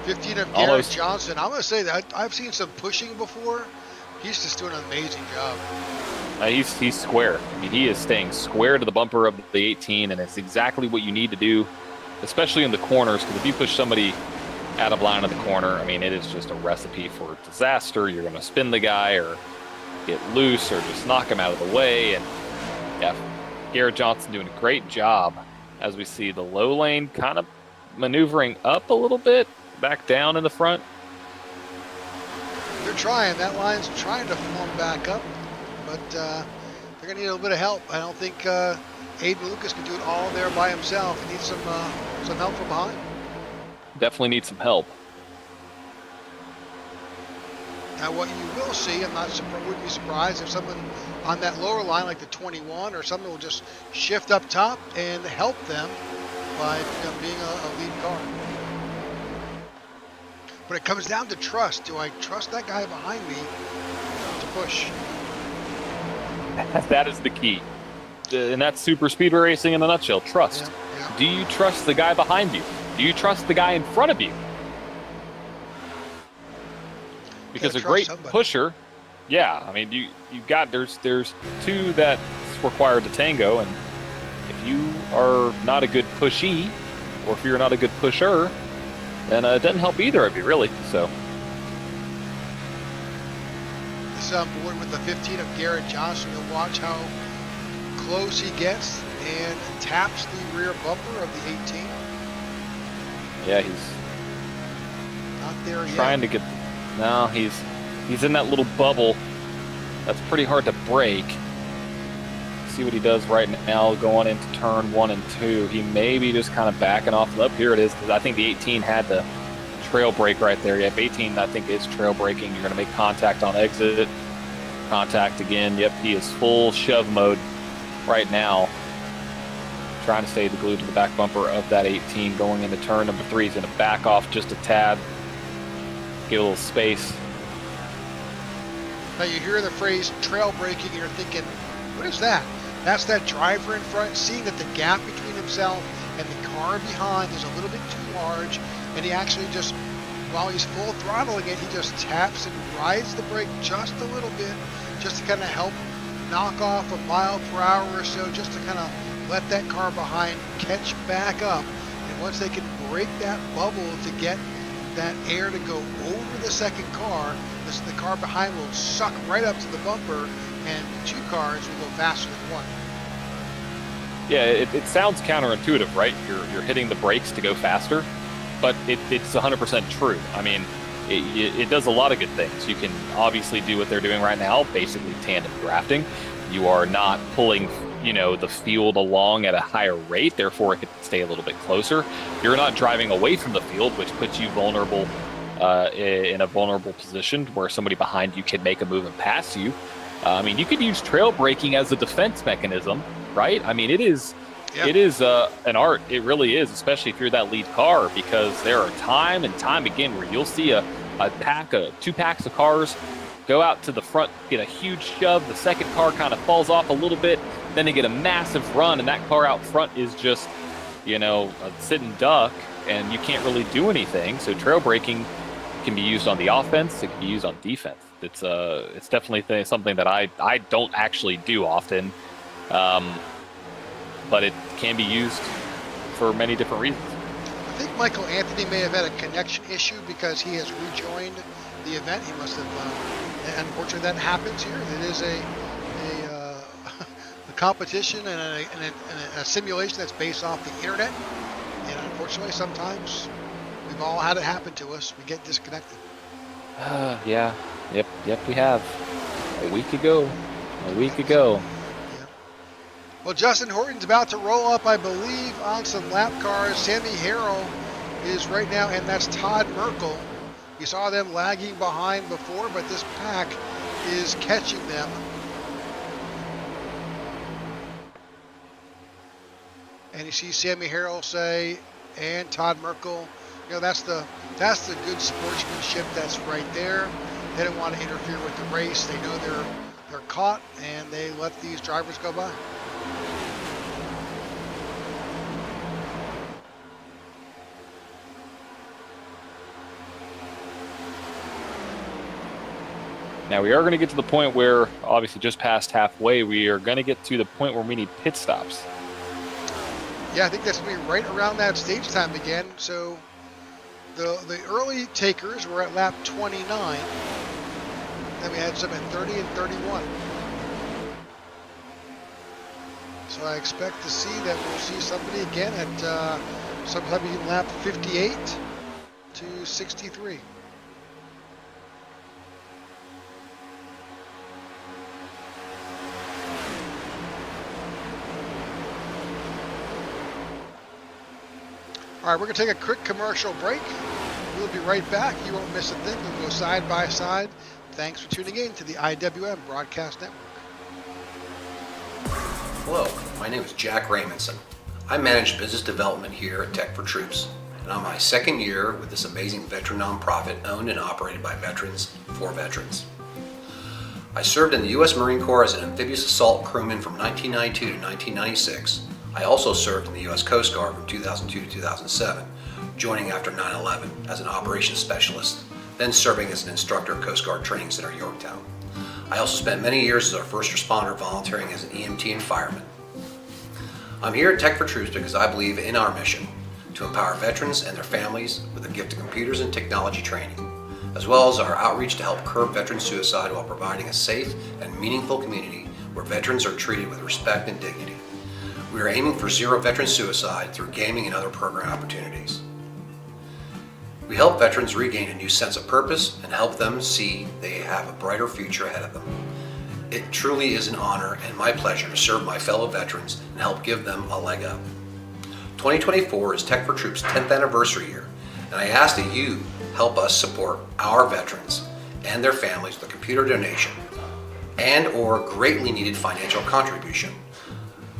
15 of Garrett Johnston. I'm going to say that I've seen some pushing before. He's just doing an amazing job. He's square. I mean, he is staying square to the bumper of the 18, and it's exactly what you need to do, especially in the corners, because if you push somebody out of line of the corner, I mean, it is just a recipe for disaster. You're going to spin the guy or get loose or just knock him out of the way. And yeah, Garrett Johnston doing a great job as we see the low lane kind of maneuvering up a little bit, back down in the front. They're trying. That line's trying to form back up, but they're going to need a little bit of help. I don't think Aiden Lucas can do it all there by himself. He needs some help from behind. Definitely need some help. Now, what you will see, wouldn't be surprised if someone on that lower line, like the 21 or someone, will just shift up top and help them by being a lead car. But it comes down to trust. Do I trust that guy behind me to push? That is the key. And that's super speedway racing in a nutshell. Trust. Yeah. Do you trust the guy behind you? Do you trust the guy in front of you? Because a great pusher, yeah, I mean, you got, there's two that's required to tango, and if you are not a good pushee, or if you're not a good pusher, then it doesn't help either of you, really. So this is on board with the 15 of Garrett Johnson. You'll watch how close he gets and taps the rear bumper of the 18. Yeah, he's not there yet. Trying to get. No, he's in that little bubble. That's pretty hard to break. See what he does right now going into turn 1 and 2. He may be just kind of backing off. Up here it is, because I think the 18 had the trail brake right there. Yep, 18 I think is trail braking. You're going to make contact on exit. Contact again. Yep, he is full shove mode right now. Trying to stay glued to the back bumper of that 18 going into turn number 3. He's going to back off just a tad. Give a little space. Now you hear the phrase trail braking and you're thinking, what is that? That's that driver in front seeing that the gap between himself and the car behind is a little bit too large, and he actually just, while he's full throttling it, he just taps and rides the brake just a little bit, just to kind of help knock off a mile per hour or so, just to kind of let that car behind catch back up. And once they can break that bubble to get that air to go over the second car, the car behind will suck right up to the bumper, and 2 cars will go faster than 1. Yeah, it sounds counterintuitive, right? You're hitting the brakes to go faster, but it's 100% true. I mean, it does a lot of good things. You can obviously do what they're doing right now, basically tandem drafting. You are not pulling, the field along at a higher rate, therefore it can stay a little bit closer. You're not driving away from the field, which puts you vulnerable in a vulnerable position where somebody behind you can make a move and pass you. I mean, you could use trail braking as a defense mechanism, right? I mean, it is an art. It really is, especially if you're that lead car, because there are time and time again where you'll see a pack of 2 packs of cars go out to the front, get a huge shove. The second car kind of falls off a little bit. Then they get a massive run, and that car out front is just, a sitting duck, and you can't really do anything. So trail braking can be used on the offense. It can be used on defense. It's definitely something that I don't actually do often, but it can be used for many different reasons. I think Michael Anthony may have had a connection issue because he has rejoined the event. He must have, unfortunately that happens here. It is a competition and a simulation that's based off the internet. And unfortunately, sometimes we've all had it happen to us. We get disconnected. Yeah. Yep, we have. A week ago. Yeah. Well, Justin Horton's about to roll up, I believe, on some lap cars. Sammy Harrell is right now, and that's Todd Merkel. You saw them lagging behind before, but this pack is catching them. And you see Sammy Harrell say, and Todd Merkel, that's the good sportsmanship that's right there. They don't want to interfere with the race. They know they're caught, and they let these drivers go by. Now we are going to get to the point where, obviously just past halfway, we are going to get to the point where we need pit stops. Yeah, I think that's going to be right around that stage time again. So the early takers were at lap 29. Then we had some at 30 and 31. So I expect to see that we'll see somebody again at sometime in lap 58 to 63. All right, we're going to take a quick commercial break. We'll be right back. You won't miss a thing. We'll go side by side Thanks for tuning in to the IWM Broadcast Network. Hello, my name is Jack Raymondson. I manage business development here at Tech for Troops, and I'm my second year with this amazing veteran nonprofit owned and operated by veterans for veterans. I served in the U.S. Marine Corps as an amphibious assault crewman from 1992 to 1996. I also served in the U.S. Coast Guard from 2002 to 2007, joining after 9/11 as an operations specialist, then serving as an instructor at Coast Guard Training Center, Yorktown. I also spent many years as a first responder volunteering as an EMT and fireman. I'm here at Tech for Troops because I believe in our mission to empower veterans and their families with the gift of computers and technology training, as well as our outreach to help curb veteran suicide while providing a safe and meaningful community where veterans are treated with respect and dignity. We are aiming for zero veteran suicide through gaming and other program opportunities. We help veterans regain a new sense of purpose and help them see they have a brighter future ahead of them. It truly is an honor and my pleasure to serve my fellow veterans and help give them a leg up. 2024 is Tech for Troops' 10th anniversary year, and I ask that you help us support our veterans and their families with a computer donation and or greatly needed financial contribution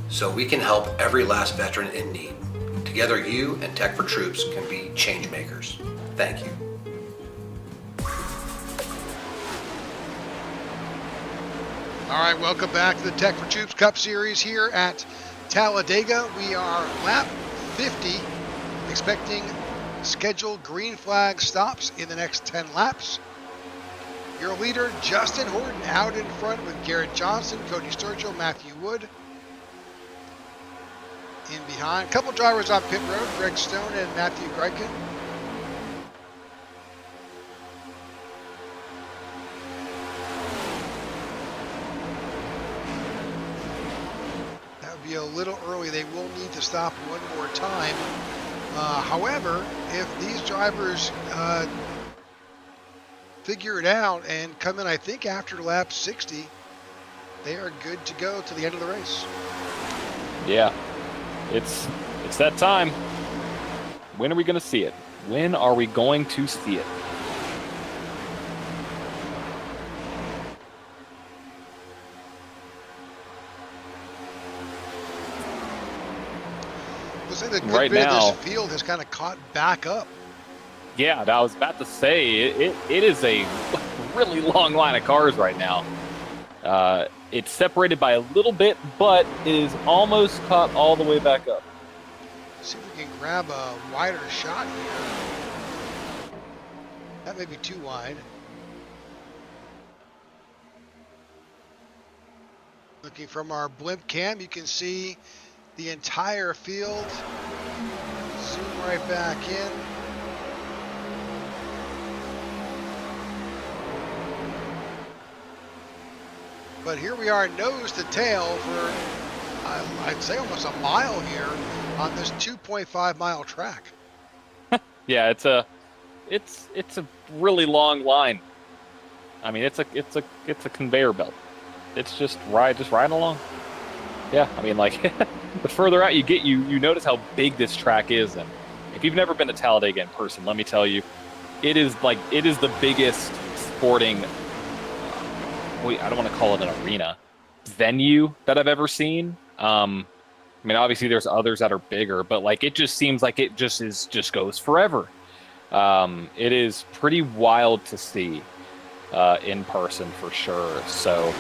so we can help every last veteran in need. Together, you and Tech for Troops can be change makers. Thank you. All right, welcome back to the Tech for Troops Cup Series here at Talladega. We are lap 50, expecting scheduled green flag stops in the next 10 laps. Your leader, Justin Horton, out in front with Garrett Johnson, Cody Sturgill, Matthew Wood. In behind, a couple drivers on pit road, Greg Stone and Matthew Greiken. That would be a little early. They will need to stop one more time. However, if these drivers figure it out and come in, I think, after lap 60, they are good to go to the end of the race. Yeah, it's that time. When are we going to see it? When are we going to see it? Looks like the good Right bit now, of this field has kind of caught back up. Yeah, I was about to say, it is a really long line of cars right now. It's separated by a little bit, but it is almost caught all the way back up. See if we can grab a wider shot here. That may be too wide. Looking from our blimp cam, you can see the entire field. Zoom right back in. But here we are nose to tail for, I'd say, almost a mile here on this 2.5 mile track. Yeah, it's a really long line. I mean, it's a conveyor belt. It's just riding along. Yeah, I mean, like the further out you get, you notice how big this track is. And if you've never been to Talladega in person, let me tell you, it is the biggest sporting. I don't want to call it an arena venue that I've ever seen. I mean, obviously there's others that are bigger, but like it just seems like it just goes forever. It is pretty wild to see in person for sure. So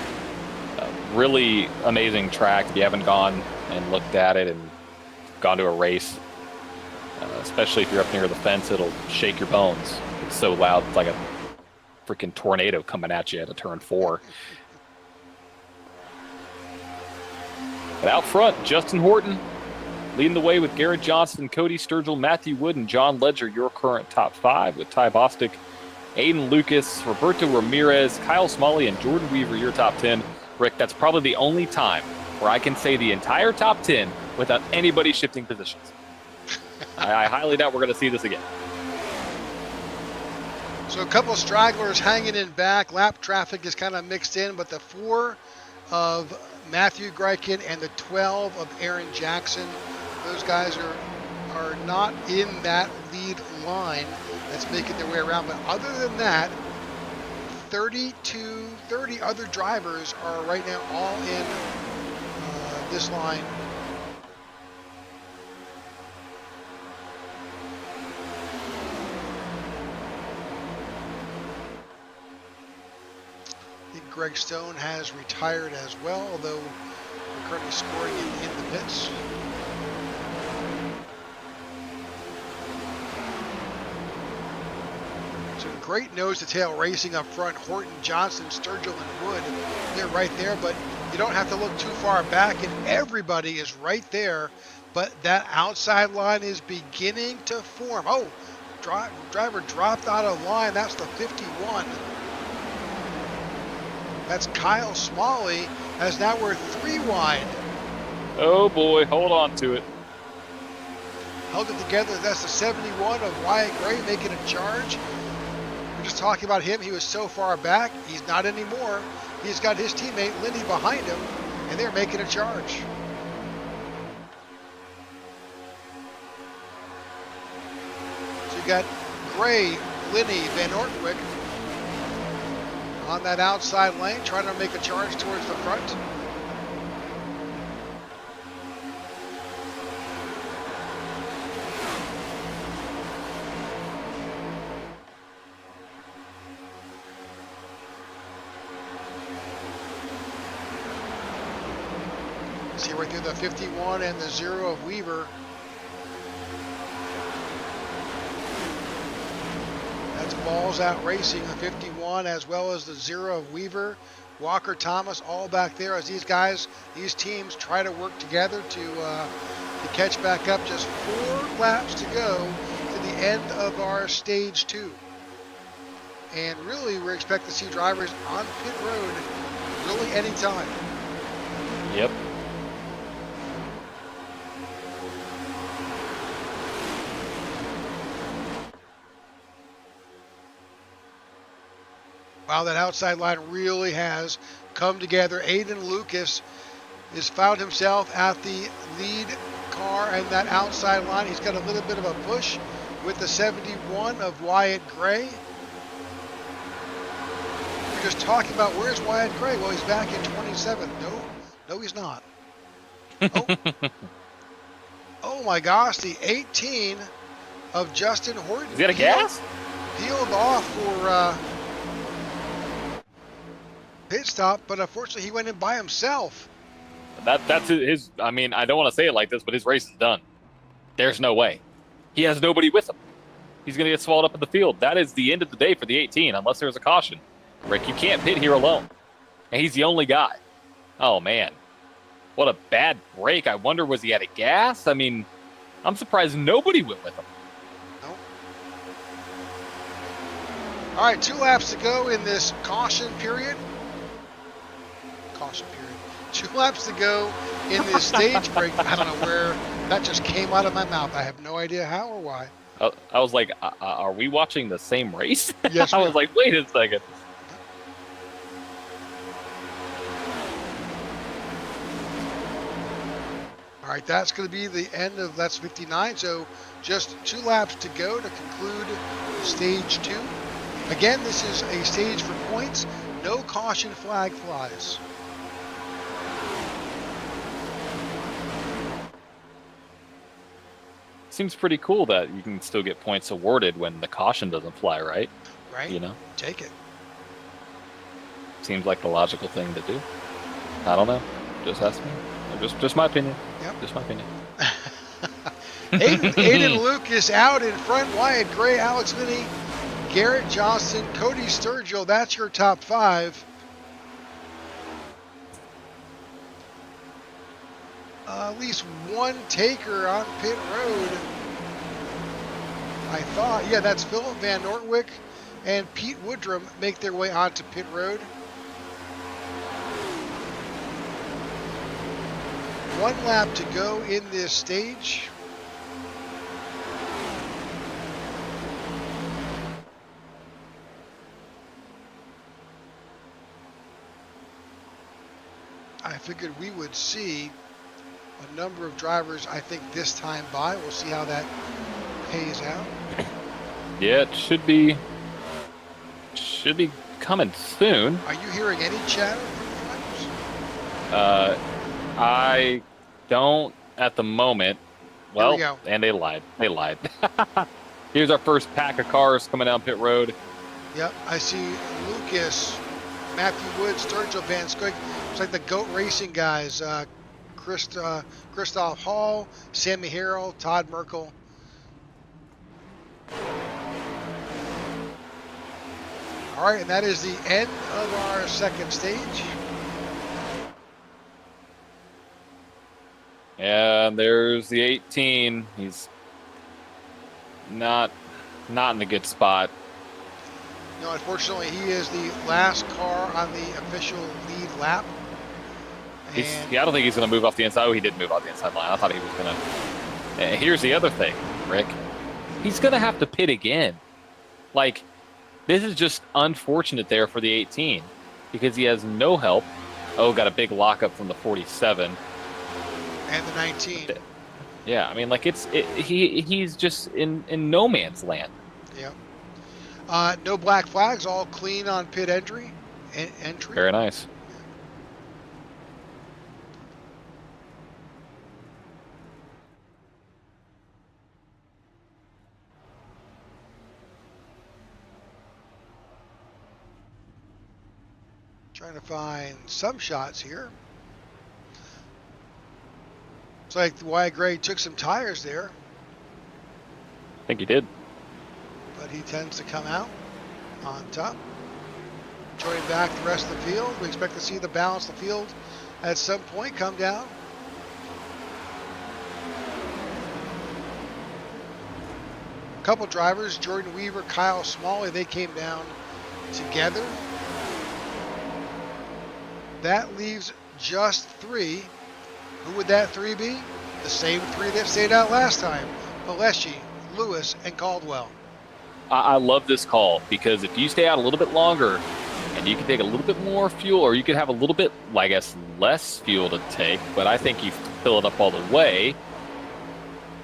really amazing track. If you haven't gone and looked at it and gone to a race, especially if you're up near the fence, it'll shake your bones. It's so loud. It's like a freaking tornado coming at you at a turn 4. But out front, Justin Horton leading the way with Garrett Johnson, Cody Sturgill, Matthew Wood, and John Ledger, your current top 5, with Ty Bostic, Aiden Lucas, Roberto Ramirez, Kyle Smalley, and Jordan Weaver, your top 10. Rick, that's probably the only time where I can say the entire top 10 without anybody shifting positions. I highly doubt we're going to see this again. So a couple of stragglers hanging in back. Lap traffic is kind of mixed in, but the 4 of Matthew Greiken and the 12 of Aaron Jackson, those guys are not in that lead line that's making their way around. But other than that, 30 other drivers are right now all in this line. I think Greg Stone has retired as well, although we're currently scoring in the pits. Some great nose-to-tail racing up front. Horton, Johnson, Sturgill, and Wood, they're right there, but you don't have to look too far back, and everybody is right there, but that outside line is beginning to form. Oh, driver dropped out of line. That's the 51. That's Kyle Smalley, as now we're 3 wide. Oh boy, hold on to it. Held it together. That's the 71 of Wyatt Gray making a charge. We're just talking about him. He was so far back. He's not anymore. He's got his teammate Linney behind him, and they're making a charge. So you got Gray, Linney, Van Ortwick on that outside lane, trying to make a charge towards the front. See right through the 51 and the 0 of Weaver. That's Balls Out Racing, the 51, as well as the 0 of Weaver. Walker Thomas all back there as these guys, these teams try to work together to catch back up. Just 4 laps to go to the end of our stage 2. And really, we're expecting to see drivers on pit road really anytime. Yep. Wow, that outside line really has come together. Aiden Lucas has found himself at the lead car and that outside line. He's got a little bit of a push with the 71 of Wyatt Gray. We're just talking about where's Wyatt Gray? Well, he's back in 27th. No, he's not. Oh. Oh my gosh, the 18 of Justin Horton. Is he out of gas? Peeled off for pit stop, but unfortunately he went in by himself. That's his. I mean, I don't want to say it like this, but his race is done. There's no way. He has nobody with him. He's going to get swallowed up in the field. That is the end of the day for the 18, unless there's a caution. Rick, you can't pit here alone. And he's the only guy. Oh, man. What a bad break. I wonder, was he out of gas? I mean, I'm surprised nobody went with him. Nope. All right, 2 laps to go in this caution period. 2 laps to go in this stage break. I don't know where that just came out of my mouth. I have no idea how or why. I was like, are we watching the same race? Yes, I was like, wait a second. All right, that's going to be the end of that's 59. So just 2 laps to go to conclude stage 2. Again, this is a stage for points. No caution flag flies. Seems pretty cool that you can still get points awarded when the caution doesn't fly, right? Right. You know? Take it. Seems like the logical thing to do. I don't know. Just ask me. Just my opinion. Yep. Just my opinion. Aiden Lucas out in front. Wyatt Gray, Alex Linney, Garrett Johnson, Cody Sturgill. That's your top 5. At least one taker on pit road. I thought, yeah, that's Philip Van Nortwick and Pete Woodrum make their way onto pit road. 1 lap to go in this stage. I figured we would see a number of drivers, I think, this time by. We'll see how that pays out. Yeah, it should be coming soon. Are you hearing any chatter from the drivers? I don't at the moment. Well, Here we go. and they lied. They lied. Here's our first pack of cars coming down pit road. Yep, I see Lucas, Matthew Wood, Sturgill, Van Scoik. It's like the GOAT Racing guys. Christoph Hall, Sammy Harrell, Todd Merkel. All right, and that is the end of our second stage. And there's the 18. He's not in a good spot. No, unfortunately, he is the last car on the official lead lap. And I don't think he's going to move off the inside. Oh, he did move off the inside line. I thought he was going to. Here's the other thing, Rick. He's going to have to pit again. Like, this is just unfortunate there for the 18 because he has no help. Oh, got a big lockup from the 47. And the 19. Yeah, I mean, like, he's just in no man's land. Yeah. No black flags, all clean on pit entry. Very nice. Trying to find some shots here. It's like Wyatt Gray took some tires there, I think he did. but he tends to come out on top. Joining back the rest of the field. We expect to see the balance of the field at some point come down. A couple drivers, Jordan Weaver, Kyle Smalley, they came down together. That leaves just three. Who would that three be? The same three that stayed out last time. Alessi, Lewis, and Caldwell. I love this call because if you stay out a little bit longer and you can take a little bit more fuel, or you could have a little bit, I guess, less fuel to take, but I think you fill it up all the way,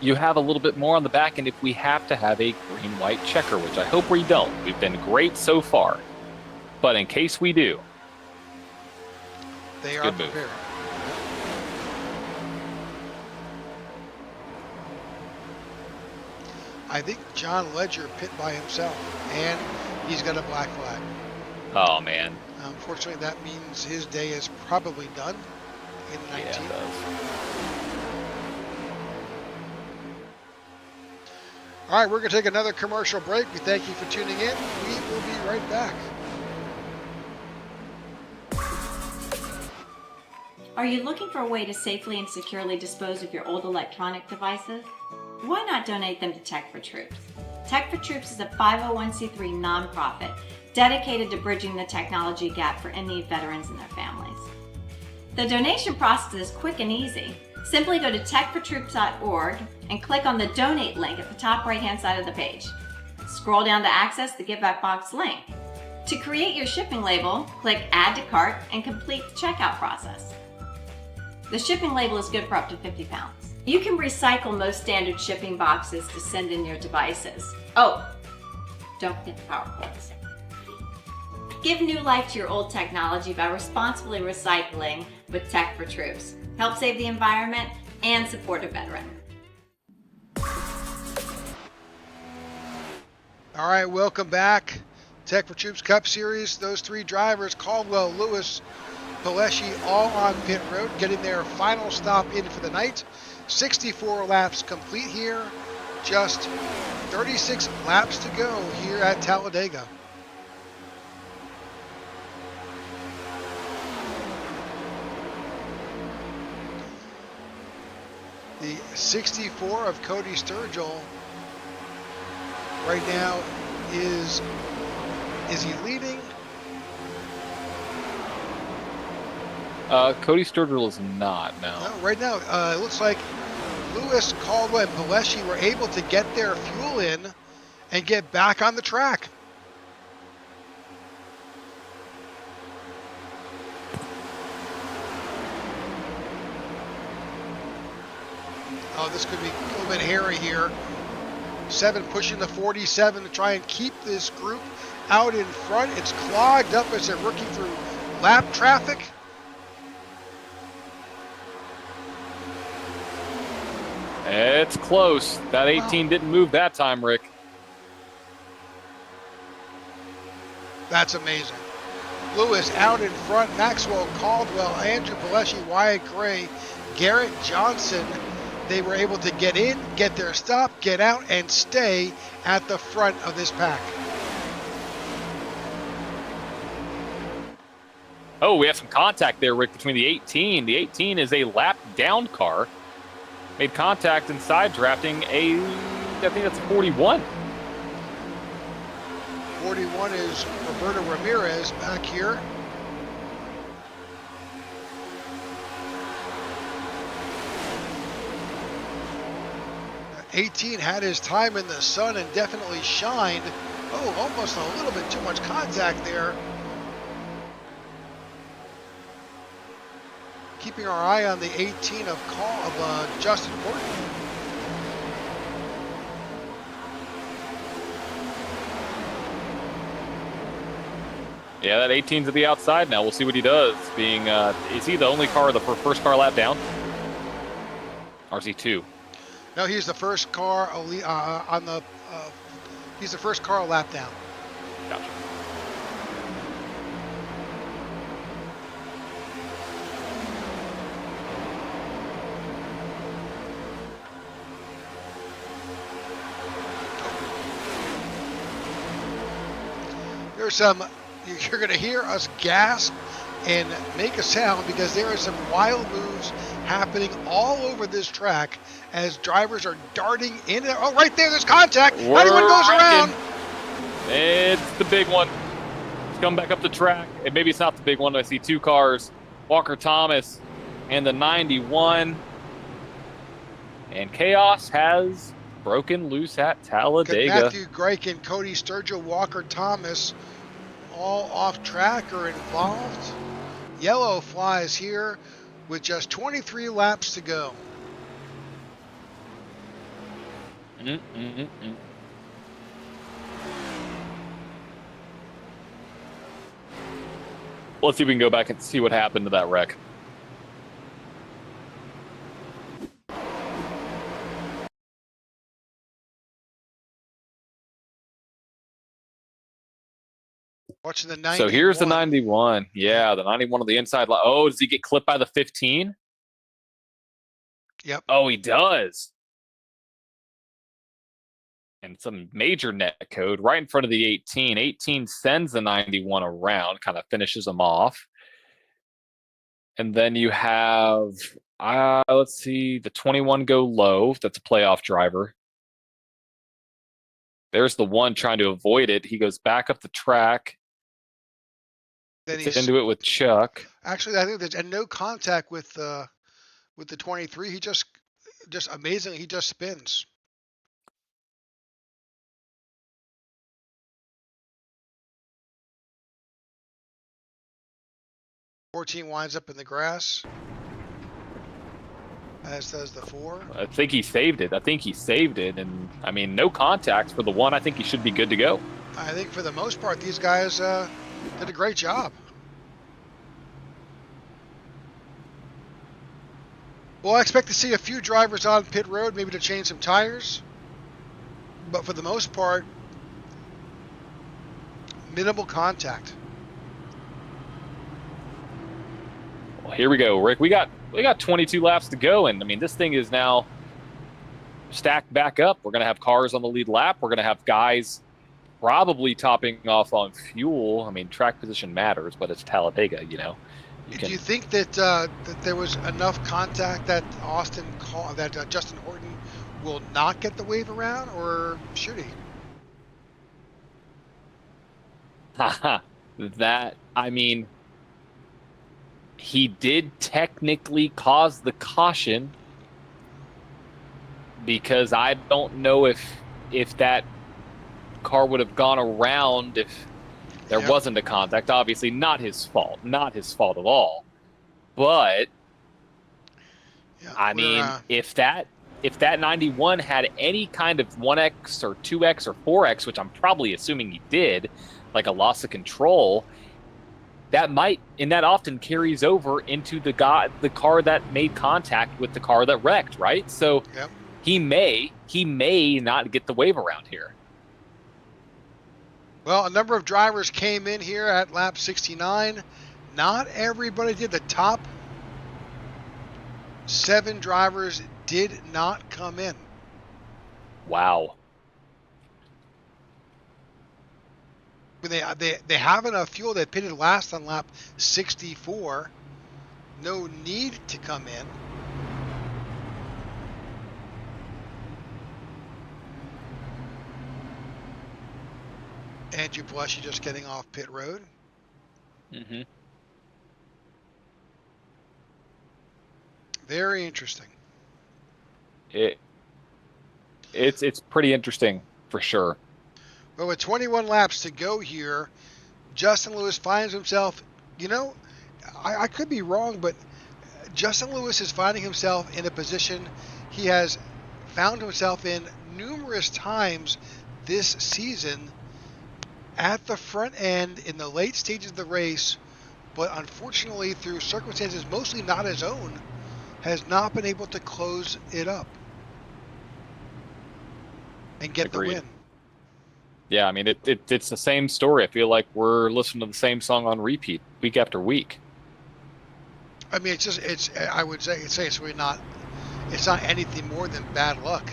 you have a little bit more on the back end if we have to have a green-white checker, which I hope we don't. We've been great so far. But in case we do, They are good move. prepared. I think John Ledger pit by himself, and he's got a black flag. Oh, man. Unfortunately, that means his day is probably done in Yeah, 19. it does. All right, we're going to take another commercial break. We thank you for tuning in. We will be right back. Are you looking for a way to safely and securely dispose of your old electronic devices? Why not donate them to Tech for Troops? Tech for Troops is a 501c3 nonprofit dedicated to bridging the technology gap for in-need veterans and their families. The donation process is quick and easy. Simply go to techfortroops.org and click on the donate link at the top right-hand side of the page. Scroll down to access the Give Back Box link. To create your shipping label, click Add to Cart and complete the checkout process. The shipping label is good for up to 50 pounds. You can recycle most standard shipping boxes to send in your devices. Oh, don't forget the power cords. Give new life to your old technology by responsibly recycling with Tech for Troops. Help save the environment and support a veteran. All right, welcome back. Tech for Troops Cup Series. Those three drivers, Caldwell, Lewis, Alessi, all on pit road, getting their final stop in for the night. 64 laps complete here. Just 36 laps to go here at Talladega. The 64 of Cody Sturgill right now is he leading? Cody Sturgill is not, no. No, right now it looks like Lewis, Caldwell, and Alessi were able to get their fuel in and get back on the track. Oh, this could be a little bit hairy here. 7 pushing the 47 to try and keep this group out in front. It's clogged up as they're working through lap traffic. It's close. That 18 didn't move that time, Rick. That's amazing. Lewis out in front, Maxwell Caldwell, Andrew Paleshi, Wyatt Gray, Garrett Johnson. They were able to get in, get their stop, get out, and stay at the front of this pack. Oh, we have some contact there, Rick, between the 18. The 18 is a lap down car. Made contact inside drafting I think that's a 41. 41 is Roberto Ramirez back here. Uh, 18 had his time in the sun and definitely shined. Oh, almost a little bit too much contact there. Keeping our eye on the 18 of Justin Horton. Yeah, that 18's to the outside now. We'll see what he does. Is he the only car, the first car lap down? Or is he 2? No, he's the first car he's the first car lap down. Gotcha. You're going to hear us gasp and make a sound because there are some wild moves happening all over this track as drivers are darting in there. Oh, right there's contact. Anyone goes around. It's the big one. It's coming back up the track. And maybe it's not the big one. I see 2 cars, Walker Thomas and the 91. And chaos has broken loose at Talladega. Matthew Graykin, Cody Sturgill, Walker Thomas, all off track or involved. Yellow flies here with just 23 laps to go. Let's see if we can go back and see what happened to that wreck. Watching the 91. So here's the 91. Yeah, the 91 on the inside. Oh, does he get clipped by the 15? Yep. Oh, he does. And some major net code right in front of the 18. 18 sends the 91 around, kind of finishes him off. And then you have, let's see, the 21 go low. That's a playoff driver. There's the 1 trying to avoid it. He goes back up the track. Then Gets into it with Chuck. Actually, I think there's no contact with the 23. He just amazingly, he just spins. '14 winds up in the grass, as does the 4. I think he saved it. And I mean, no contacts for the 1. I think he should be good to go. I think for the most part, these guys did a great job. Well, I expect to see a few drivers on pit road, maybe to change some tires. But for the most part, minimal contact. Well, here we go, Rick. We got 22 laps to go, and I mean, this thing is now stacked back up. We're going to have cars on the lead lap. We're going to have guys probably topping off on fuel. I mean, track position matters, but it's Talladega, you know. Do you think that that there was enough contact that Justin Horton will not get the wave around, or should he? I mean, he did technically cause the caution because I don't know if that car would have gone around if there wasn't a contact. Obviously, not his fault at all. But I mean, if that if that 91 had any kind of 1X or 2X or 4X, which I'm probably assuming he did, like a loss of control, that often carries over into the car that made contact with the car that wrecked, right? So Yep. he may not get the wave around here. Well, a number of drivers came in here at lap 69. Not everybody did. The top 7 drivers did not come in. Wow. They have enough fuel. They pitted last on lap 64. No need to come in. Andrew Blushy just getting off pit road. Mm-hmm. Very interesting. It's pretty interesting for sure. Well, with 21 laps to go here, Justin Lewis finds himself, I could be wrong, but Justin Lewis is finding himself in a position he has found himself in numerous times this season at the front end in the late stages of the race, but unfortunately through circumstances mostly not his own, has not been able to close it up and get Agreed. the win. Yeah, I mean, it's the same story. I feel like we're listening to the same song on repeat week after week. I mean, I would say it's really not, it's not anything more than bad luck.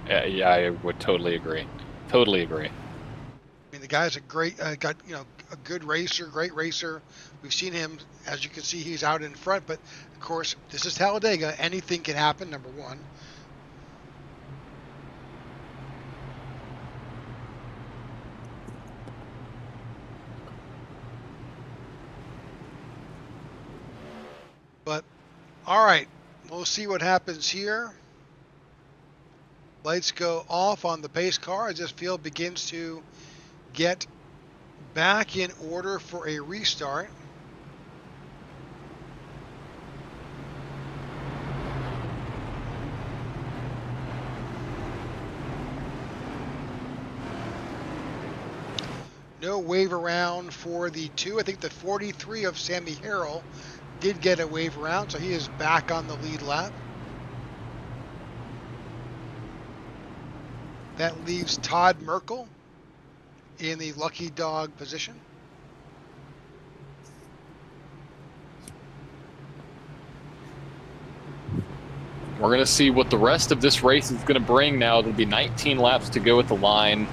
Yeah, I would totally agree. Totally agree. I mean, the guy's a great, a good racer, great racer. We've seen him, as you can see, he's out in front, but of course, this is Talladega. Anything can happen, number one. But, all right, we'll see what happens here. Lights go off on the pace car as this field begins to get back in order for a restart. No wave around for the 2. I think the 43 of Sammy Harrell did get a wave around, so he is back on the lead lap. That leaves Todd Merkel in the lucky dog position. We're going to see what the rest of this race is going to bring now. There'll be 19 laps to go at the line.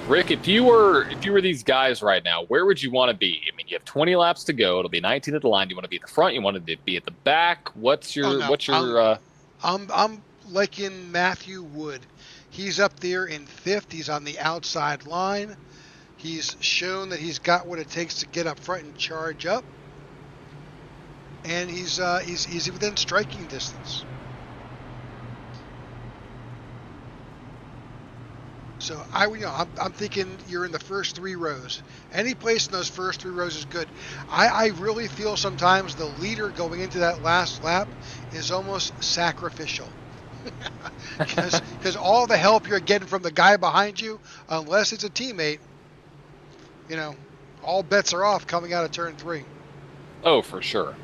Rick, if you were these guys right now, where would you want to be? I mean, you have 20 laps to go. It'll be 19 at the line. Do you want to be at the front? You want to be at the back? I'm like in Matthew Wood. He's up there in 5th. He's on the outside line. He's shown that he's got what it takes to get up front and charge up. And he's within striking distance. So I'm thinking you're in the first 3 rows. Any place in those first 3 rows is good. I really feel sometimes the leader going into that last lap is almost sacrificial. Because all the help you're getting from the guy behind you, unless it's a teammate, all bets are off coming out of turn 3. Oh, for sure.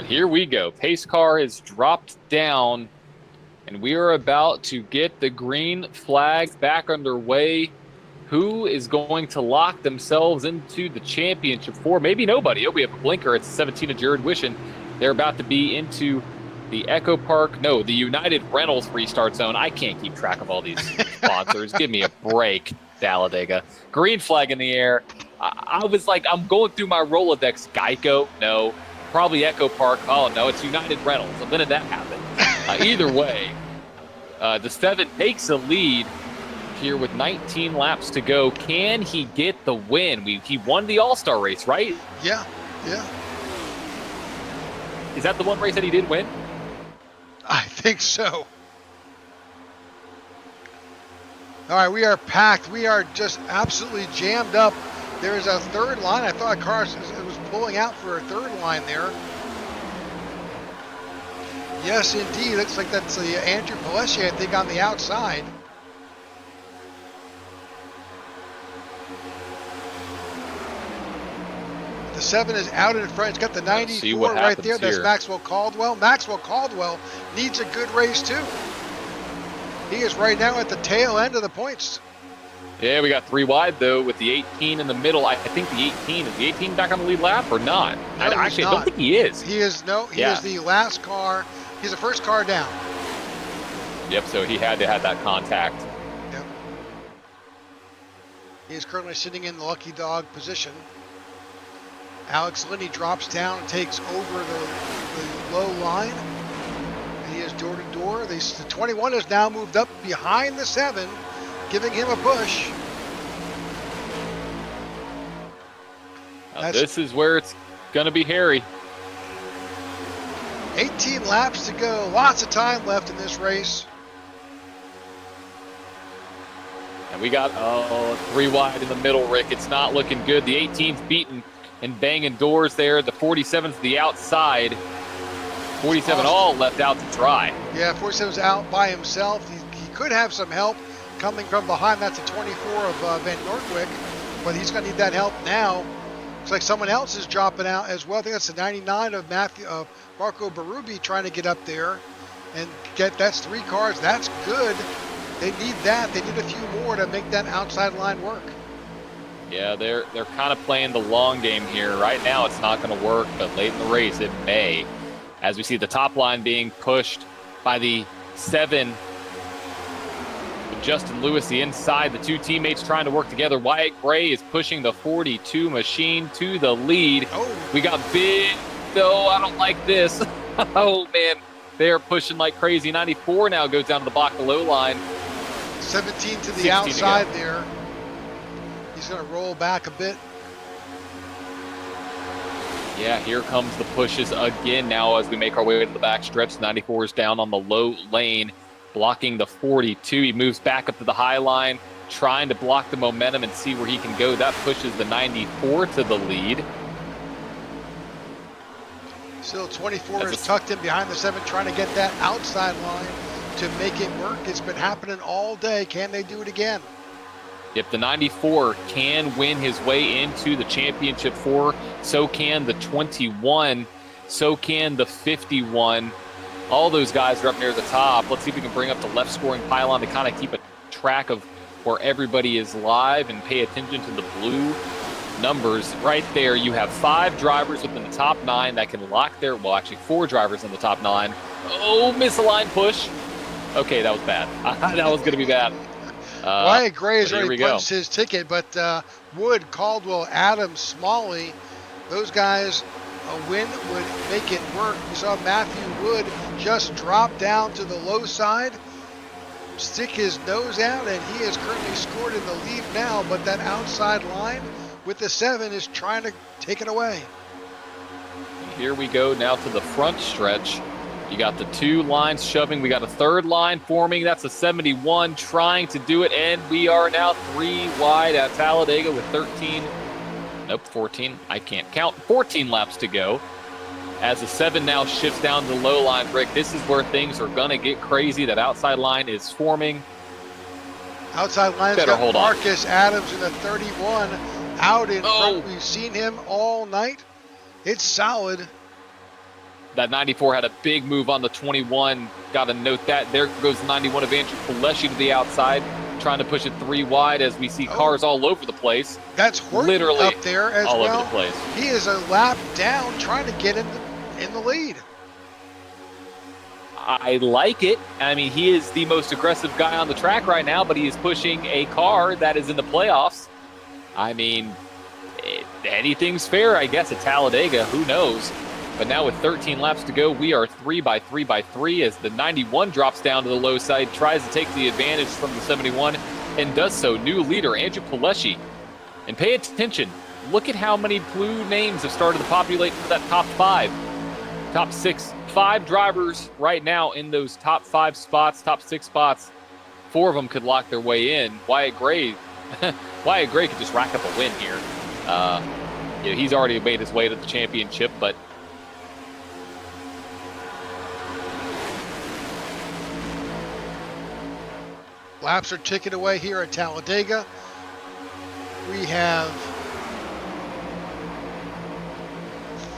Here we go. Pace car is dropped down, and we are about to get the green flag back underway. Who is going to lock themselves into the championship for? Maybe nobody. Oh, we have a blinker. It's 17 of Jared Wishon. They're about to be into the Echo Park. No, the United Rentals restart zone. I can't keep track of all these sponsors. Give me a break, Talladega. Green flag in the air. I was like, I'm going through my Rolodex. Geico? No. Probably Echo Park. Oh, no, it's United Rentals. So when did that happen? Either way, the 7 takes a lead here with 19 laps to go. Can he get the win? He won the All-Star race, right? Yeah. Is that the one race that he did win? I think so. All right, we are packed. We are just absolutely jammed up. There is a third line. I thought cars was pulling out for a third line there. Yes, indeed. Looks like that's Andrew Peleschi, I think, on the outside. The 7 is out in front. It's got the 94 right there. That's Maxwell Caldwell. Maxwell Caldwell needs a good race, too. He is right now at the tail end of the points. Yeah, we got 3 wide, though, with the 18 in the middle. I think the 18, is the 18 back on the lead lap or not? No, I don't think he is. He is, no, he is the last car. He's the first car down. Yep, so he had to have that contact. Yep. He is currently sitting in the lucky dog position. Alex Linney drops down and takes over the low line. And he is door to door. The 21 has now moved up behind the 7, giving him a push. This is where it's going to be hairy. 18 laps to go. Lots of time left in this race. And we got 3 wide in the middle, Rick. It's not looking good. The 18's beaten and banging doors there. The 47's the outside. 47 all left out to dry. Yeah, 47's out by himself. He could have some help coming from behind. That's a 24 of Van Nortwick, but he's going to need that help now. Looks like someone else is dropping out as well. I think that's the 99 of Marco Berube trying to get up there and that's 3 cars. That's good. They need that. They need a few more to make that outside line work. Yeah, they're kind of playing the long game here. Right now it's not going to work, but late in the race it may. As we see the top line being pushed by the 7. Justin Lewis, the inside, the 2 teammates trying to work together. Wyatt Gray is pushing the 42 machine to the lead. Oh. We got big, though. I don't like this. Oh, man. They're pushing like crazy. 94 now goes down to the block below line. 17 to the outside there. He's going to roll back a bit. Yeah, here comes the pushes again now as we make our way to the back stretch. 94 is down on the low lane, blocking the 42. He moves back up to the high line, trying to block the momentum and see where he can go. That pushes the 94 to the lead. Still 24 is tucked in behind the 7, trying to get that outside line to make it work. It's been happening all day. Can they do it again? If the 94 can win his way into the championship 4, so can the 21, so can the 51. All those guys are up near the top. Let's see if we can bring up the left scoring pylon to kind of keep a track of where everybody is live and pay attention to the blue numbers. Right there, you have 5 drivers within the top 9 that can lock their, well, actually 4 drivers in the top 9. Oh, misaligned push. Okay, that was bad. That was going to be bad. Wyatt Gray has already punched his ticket, but Wood, Caldwell, Adams, Smalley, those guys, a win would make it work. We saw Matthew Wood just drop down to the low side, stick his nose out, and he is currently scored in the lead now, but that outside line with the 7 is trying to take it away. Here we go now to the front stretch. You got the 2 lines shoving. We got a 3rd line forming. That's a 71 trying to do it. And we are now 3 wide at Talladega with 14. I can't count. 14 laps to go. As the 7 now shifts down to the low line, Rick, this is where things are going to get crazy. That outside line is forming. Outside line's got Marcus Adams in the 31 out in front. We've seen him all night. It's solid. That 94 had a big move on the 21. Got to note that. There goes the 91 of Andrew Peleschi to the outside, trying to push it 3 wide as we see cars all over the place. That's Horton literally up there as all well. Over the place. He is a lap down trying to get in the lead. I like it. I mean, he is the most aggressive guy on the track right now, but he is pushing a car that is in the playoffs. I mean, anything's fair, I guess, at Talladega. Who knows? But now with 13 laps to go, we are 3 by 3 by 3 as the 91 drops down to the low side, tries to take the advantage from the 71, and does so. New leader, Andrew Peleschi. And pay attention. Look at how many blue names have started to populate for that top 5. Top 6. 5 drivers right now in those top 5 spots, top 6 spots. 4 of them could lock their way in. Wyatt Gray could just rack up a win here. He's already made his way to the championship, but laps are ticking away here at Talladega. We have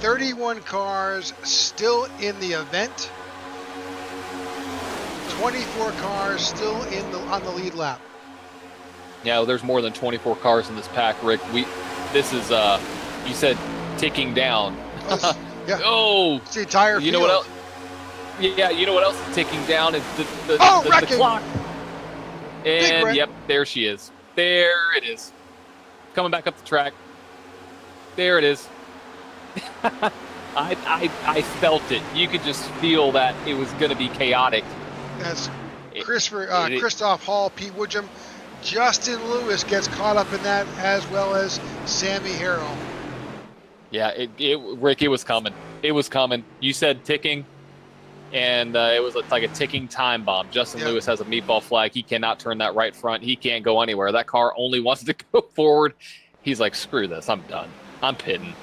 31 cars still in the event. 24 cars still on the lead lap. Yeah, there's more than 24 cars in this pack, Rick. This is you said ticking down. Yeah. Oh, it's the entire field. You know what else? Yeah, you know what else is ticking down is the clock. And yep, there she is. There it is. Coming back up the track. There it is. I felt it. You could just feel that it was going to be chaotic. That's Christoph Hall, Pete Woodrum. Justin Lewis gets caught up in that, as well as Sammy Harrell. Yeah, Rick, it was coming. It was coming. You said ticking, and it was like a ticking time bomb. Justin Lewis has a meatball flag. He cannot turn that right front. He can't go anywhere. That car only wants to go forward. He's like, screw this. I'm done. I'm pitting.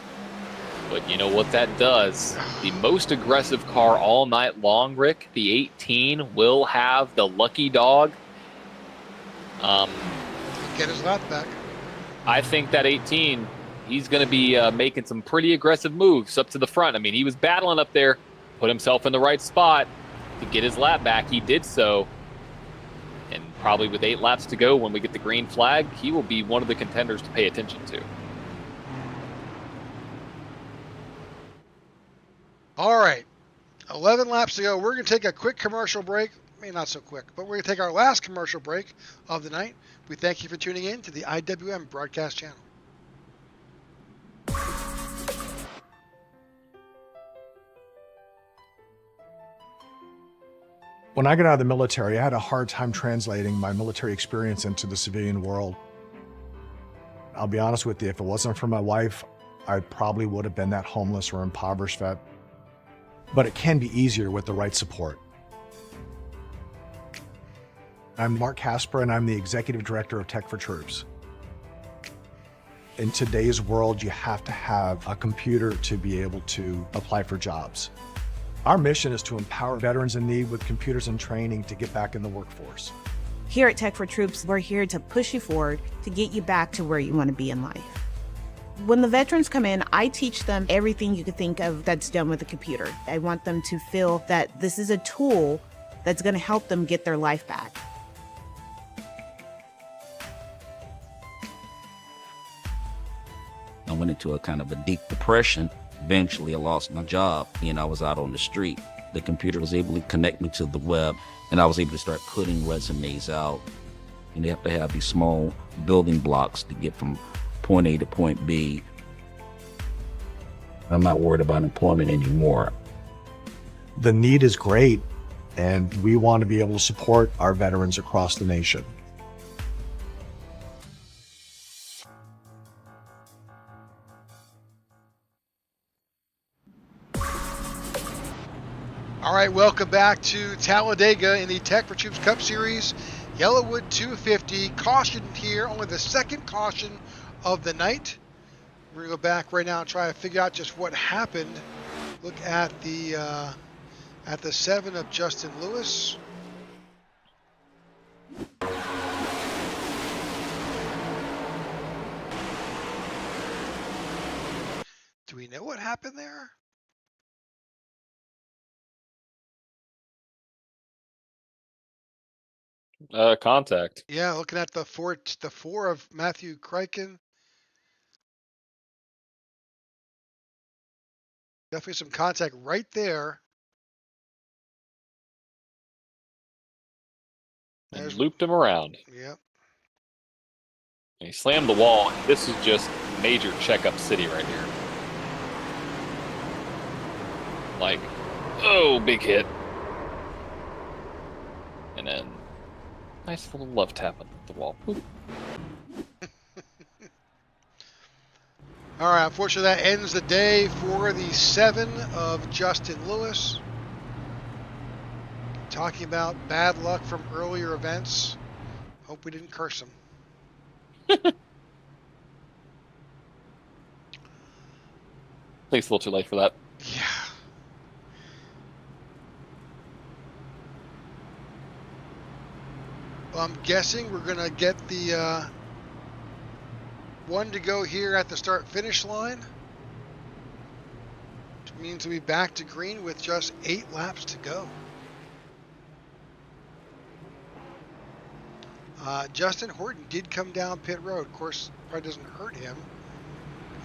But you know what that does? The most aggressive car all night long, Rick, the 18, will have the lucky dog. Get his lap back. I think that 18, he's going to be making some pretty aggressive moves up to the front. I mean, he was battling up there, put himself in the right spot to get his lap back. He did so. And probably with 8 laps to go when we get the green flag, he will be one of the contenders to pay attention to. All right, 11 laps to go. We're going to take a quick commercial break. Maybe not so quick, but we're going to take our last commercial break of the night. We thank you for tuning in to the IWM broadcast channel. When I got out of the military, I had a hard time translating my military experience into the civilian world. I'll be honest with you, if it wasn't for my wife, I probably would have been that homeless or impoverished vet. But it can be easier with the right support. I'm Mark Casper, and I'm the Executive Director of Tech for Troops. In today's world, you have to have a computer to be able to apply for jobs. Our mission is to empower veterans in need with computers and training to get back in the workforce. Here at Tech for Troops, we're here to push you forward to get you back to where you want to be in life. When the veterans come in, I teach them everything you could think of that's done with a computer. I want them to feel that this is a tool that's going to help them get their life back. I went into a kind of a deep depression. Eventually, I lost my job and I was out on the street. The computer was able to connect me to the web, and I was able to start putting resumes out. And you have to have these small building blocks to get from point A to point B. I'm not worried about employment anymore. The need is great, and we want to be able to support our veterans across the nation. All right, welcome back to Talladega in the Tech for Troops Cup Series. Yellawood 250, caution here, only the second caution of the night. We're gonna go back right now and try to figure out just what happened. Look at the 7 of Justin Lewis. Do we know what happened there? Contact. Yeah, looking at the 4 of Matthew Kryken. Definitely some contact right there. And looped him around. Yep. And he slammed the wall. This is just major checkup city right here. Like, oh, big hit. And then nice little love tap on the wall. Boop. All right, unfortunately that ends the day for the 7 of Justin Lewis. talking about bad luck from earlier events. Hope we didn't curse him. I think it's a little too late for that. Yeah. Well, I'm guessing we're going to get the one to go here at the start-finish line. Which means we'll be back to green with just 8 laps to go. Justin Horton did come down pit road. Of course, probably doesn't hurt him.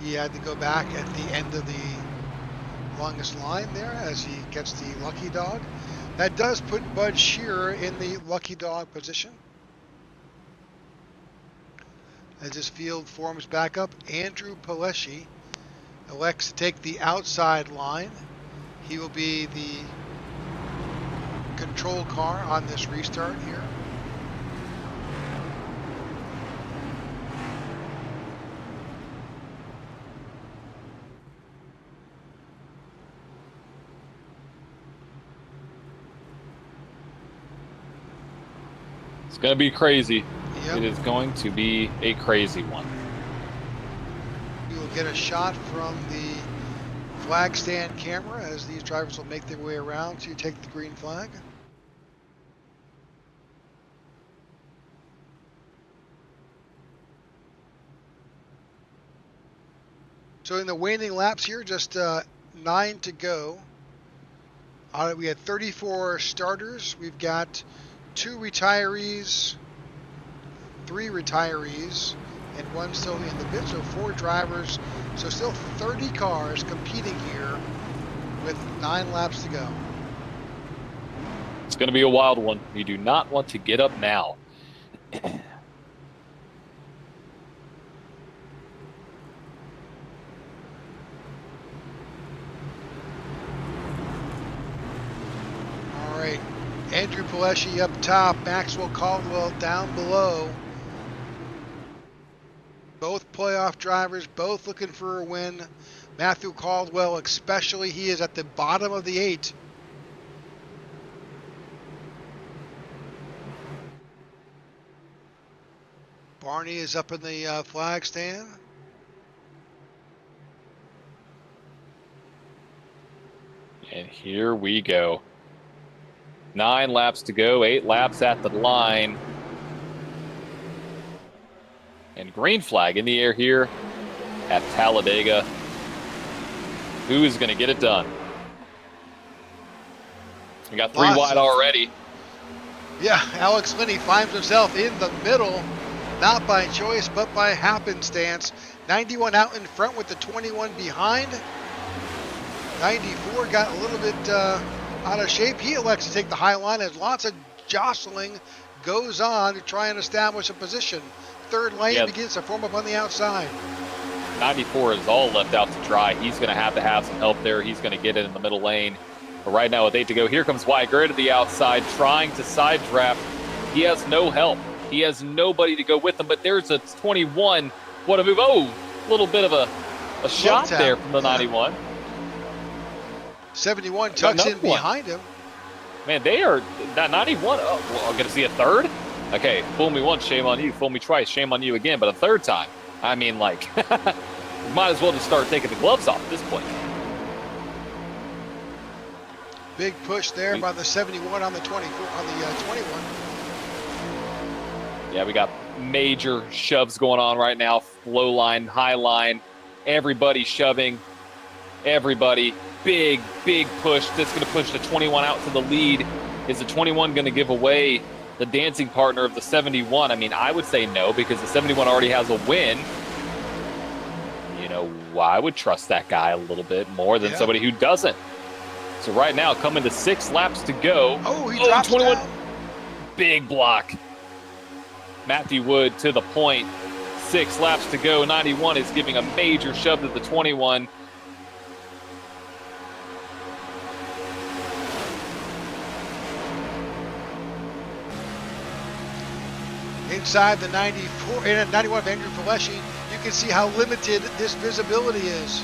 He had to go back at the end of the longest line there as he gets the lucky dog. That does put Bud Shearer in the lucky dog position. As this field forms back up, Andrew Pileshi elects to take the outside line. He will be the control car on this restart here. It's going to be crazy. Yep. It is going to be a crazy one. You will get a shot from the flag stand camera as these drivers will make their way around to take the green flag. So in the waning laps here, just 9 to go. We had 34 starters. We've got 2 retirees, 3 retirees, and 1 still in the pit. So 4 drivers. So still 30 cars competing here with 9 laps to go. It's going to be a wild one. You do not want to get up now. Andrew Pileshi up top, Maxwell Caldwell down below. Both playoff drivers, both looking for a win. Matthew Caldwell especially, he is at the bottom of the 8. Barney is up in the flag stand. And here we go. 9 laps to go, 8 laps at the line. And green flag in the air here at Talladega. Who is going to get it done? We got 3 wide already. Yeah, Alex Linney finds himself in the middle, not by choice, but by happenstance. 91 out in front with the 21 behind. 94 got a little bit out of shape. He elects to take the high line as lots of jostling goes on to try and establish a position. Third lane begins to form up on the outside. 94 is all left out to dry. He's going to have some help there. He's going to get it in the middle lane. But right now with 8 to go, here comes Weiger to the outside trying to side draft. He has no help. He has nobody to go with him, but there's a 21. What a move. Oh, a little bit of a shot there from the 91. 71 tucks in behind him. Man, they are that 91. Oh, well, I'm going to see a third? Okay, fool me once, shame on you. Fool me twice, shame on you again. But a third time, I mean, like, might as well just start taking the gloves off at this point. Big push there by the 71 on the 24 on the 21. Yeah, we got major shoves going on right now. Low line, high line, everybody shoving. Everybody, big push. That's going to push the 21 out to the lead. Is the 21 going to give away the dancing partner of the 71? I mean, I would say no, because the 71 already has a win. You know, I would trust that guy a little bit more than somebody who doesn't. So right now, coming to 6 laps to go. Oh, he drops 21. Down. Big block. Matthew Wood to the point. 6 laps to go. 91 is giving a major shove to the 21. Inside the 94 and 91 of Andrew Pileshi, you can see how limited this visibility is.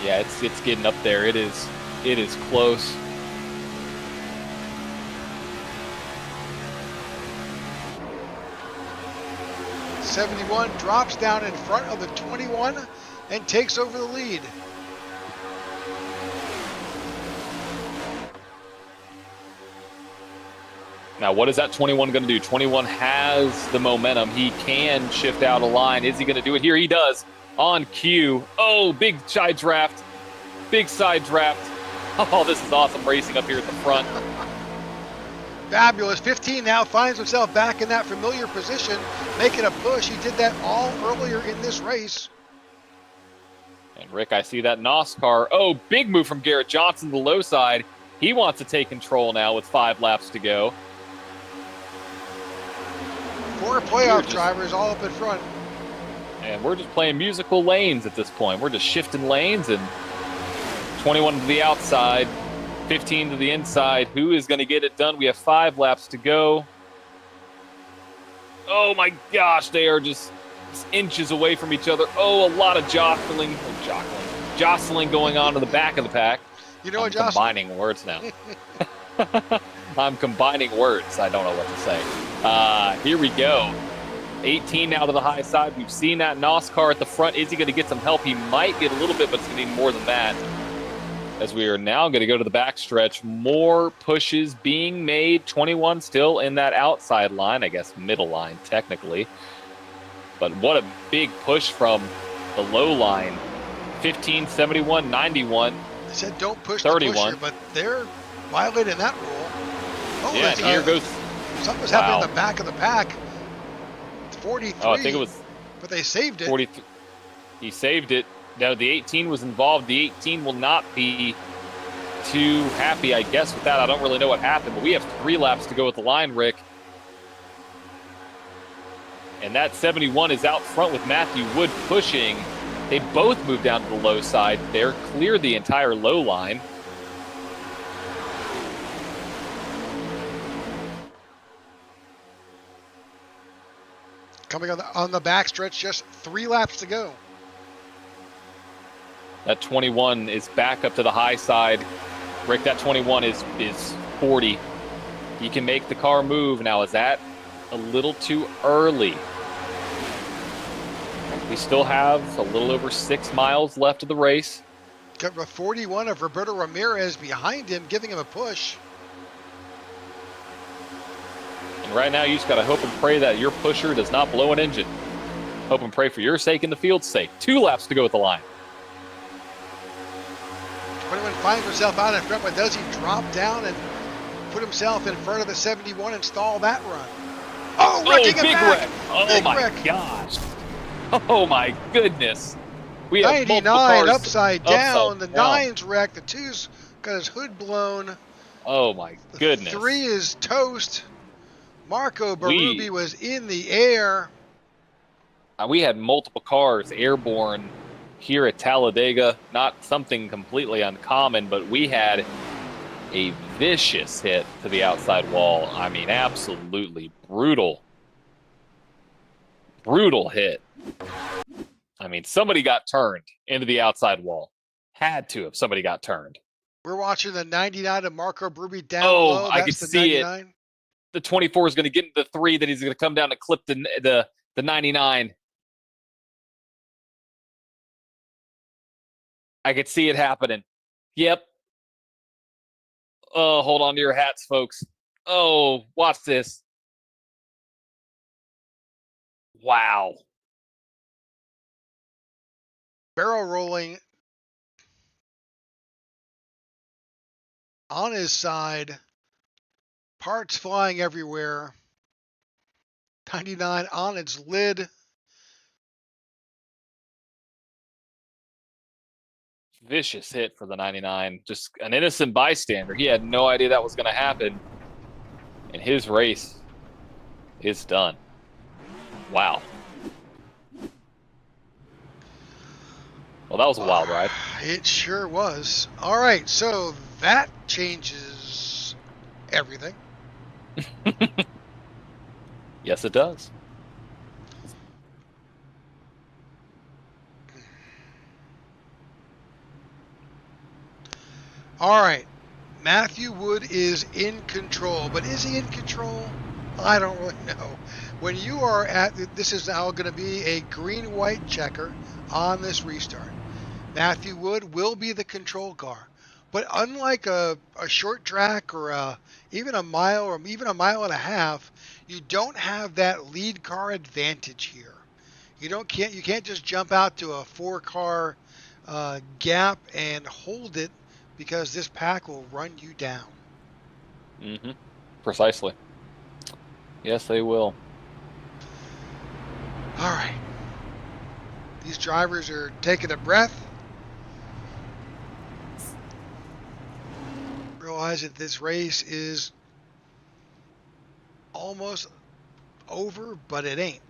Yeah, it's getting up there. It is close. 71 drops down in front of the 21 and takes over the lead. Now, what is that 21 going to do? 21 has the momentum. He can shift out a line. Is he going to do it here? He does. On cue. Oh, big side draft. Big side draft. Oh, this is awesome racing up here at the front. Fabulous. 15 now finds himself back in that familiar position, making a push. He did that all earlier in this race. And Rick, I see that NOS car. Oh, big move from Garrett Johnson to the low side. He wants to take control now with 5 laps to go. 4 playoff drivers all up in front. And we're just playing musical lanes at this point. We're just shifting lanes, and 21 to the outside, 15 to the inside. Who is going to get it done? We have 5 laps to go. Oh my gosh, they are just inches away from each other. Oh, a lot of jostling going on in the back of the pack. You know what, I'm combining words now. I'm combining words. I don't know what to say. Here we go. 18 now to the high side. We've seen that NOS car at the front. Is he going to get some help? He might get a little bit, but it's going to need more than that. As we are now going to go to the backstretch. More pushes being made. 21 still in that outside line. I guess middle line, technically. But what a big push from the low line. 15, 71, 91. They said don't push 31. the pusher, but they're violating that rule. Oh, Yeah, and here goes. Something was happening in the back of the pack. 43. Oh, I think it was. But they saved it. 43. He saved it. Now the 18 was involved. The 18 will not be too happy, I guess, with that. I don't really know what happened, but we have 3 laps to go at the line, Rick. And that 71 is out front with Matthew Wood pushing. They both moved down to the low side there, cleared the entire low line. Coming on the backstretch, just 3 laps to go. That 21 is back up to the high side. Rick, that 21 is 40. He can make the car move. Now, is that a little too early? We still have a little over 6 miles left of the race. Got a 41 of Roberto Ramirez behind him, giving him a push. And right now, you just got to hope and pray that your pusher does not blow an engine. Hope and pray for your sake and the field's sake. 2 laps to go at the line. 21 finds himself out in front, but does he drop down and put himself in front of the 71 and stall that run? Oh, wrecking it big back. wreck. Oh, Big my wreck. gosh. Oh, my goodness. We have 99 multiple cars upside down. The down. 9's wrecked. The 2's got his hood blown. Oh, my goodness. 3 is toast. Marco Berube was in the air. We had multiple cars airborne here at Talladega. Not something completely uncommon, but we had a vicious hit to the outside wall. I mean, absolutely brutal. Brutal hit. I mean, somebody got turned into the outside wall. Had to if somebody got turned. We're watching the 99 of Marco Berube down Oh, low. I That's could the see 99. it. The 24 is going to get into the 3, then he's going to come down and clip the 99. I could see it happening. Yep. Oh, hold on to your hats, folks. Oh, watch this. Wow. Barrel rolling on his side. Parts flying everywhere. 99 on its lid. Vicious hit for the 99. Just an innocent bystander. He had no idea that was going to happen. And his race is done. Wow. Well, that was a wild ride. It sure was. All right, so that changes everything. Yes, it does. All right, Matthew Wood is in control, but is he in control I don't really know. When you are at, this is now going to be a green-white checker on this restart. Matthew Wood will be the control car. But unlike a short track or even a mile or even a mile and a half, you don't have that lead car advantage here. You can't just jump out to a 4-car gap and hold it, because this pack will run you down. Mm-hmm. Precisely. Yes, they will. All right. These drivers are taking a breath. Realize that this race is almost over, but it ain't.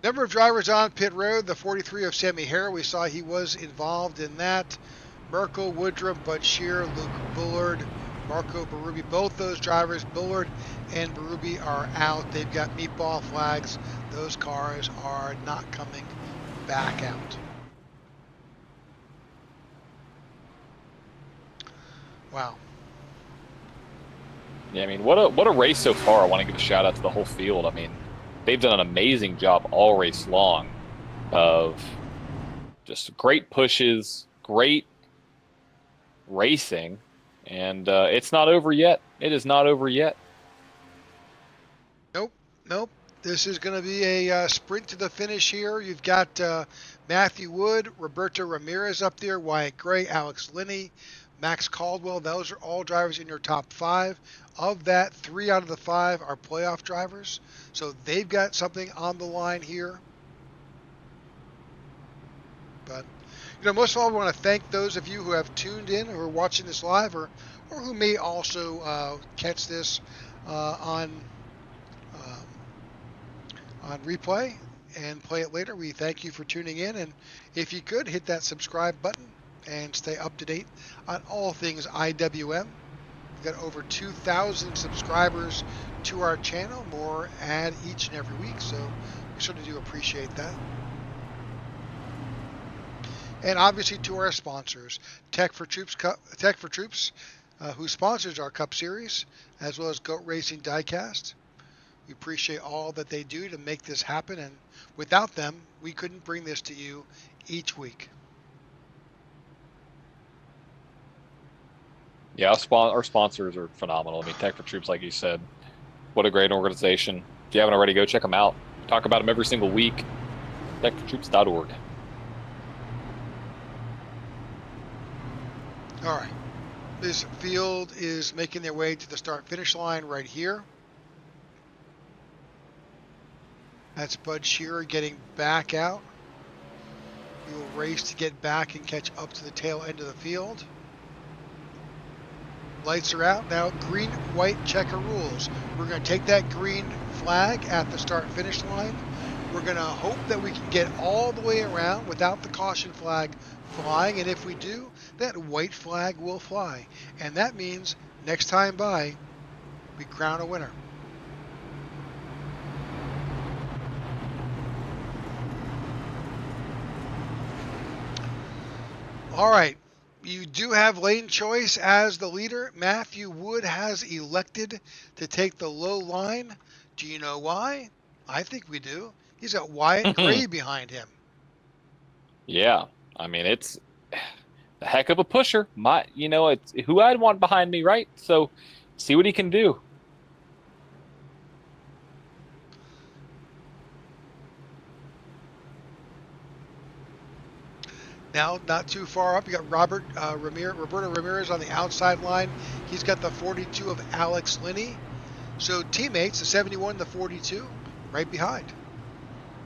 Number of drivers on pit road, the 43 of Sammy Hare. We saw he was involved in that. Merkel, Woodrum, Bud Shear, Luke Bullard, Marco Berube. Both those drivers, Bullard and Berube, are out. They've got meatball flags. Those cars are not coming back out. Wow. Yeah, I mean, what a race so far. I want to give a shout out to the whole field. I mean, they've done an amazing job all race long of just great pushes, great racing, and it's not over yet. It is not over yet. Nope. This is going to be a sprint to the finish here. You've got Matthew Wood, Roberto Ramirez up there, Wyatt Gray, Alex Linney, Max Caldwell. Those are all drivers in your top 5. Of that, 3 out of the 5 are playoff drivers. So they've got something on the line here. But, most of all, we want to thank those of you who have tuned in, who are watching this live, or who may also catch this on replay and play it later. We thank you for tuning in, and if you could, hit that subscribe button and stay up to date on all things IWM. We've got over 2,000 subscribers to our channel, more add each and every week, so we certainly do appreciate that. And obviously to our sponsors, Tech for Troops, who sponsors our Cup Series, as well as Goat Racing Diecast. We appreciate all that they do to make this happen, and without them, we couldn't bring this to you each week. Yeah, our sponsors are phenomenal. I mean, Tech for Troops, like you said, what a great organization. If you haven't already, go check them out. Talk about them every single week. techfortroops.org. All right. This field is making their way to the start-finish line right here. That's Bud Shearer getting back out. We will race to get back and catch up to the tail end of the field. Lights are out. Now green, white checker rules. We're going to take that green flag at the start-finish line. We're going to hope that we can get all the way around without the caution flag flying. And if we do, that white flag will fly. And that means next time by, we crown a winner. All right. You do have lane choice as the leader. Matthew Wood has elected to take the low line. Do you know why? I think we do. He's got Wyatt Gray behind him. Yeah, I mean, it's a heck of a pusher. It's who I'd want behind me, right? So, see what he can do. Now, not too far up, you got Roberto Ramirez on the outside line. He's got the 42 of Alex Linney. So teammates, the 71, the 42, right behind.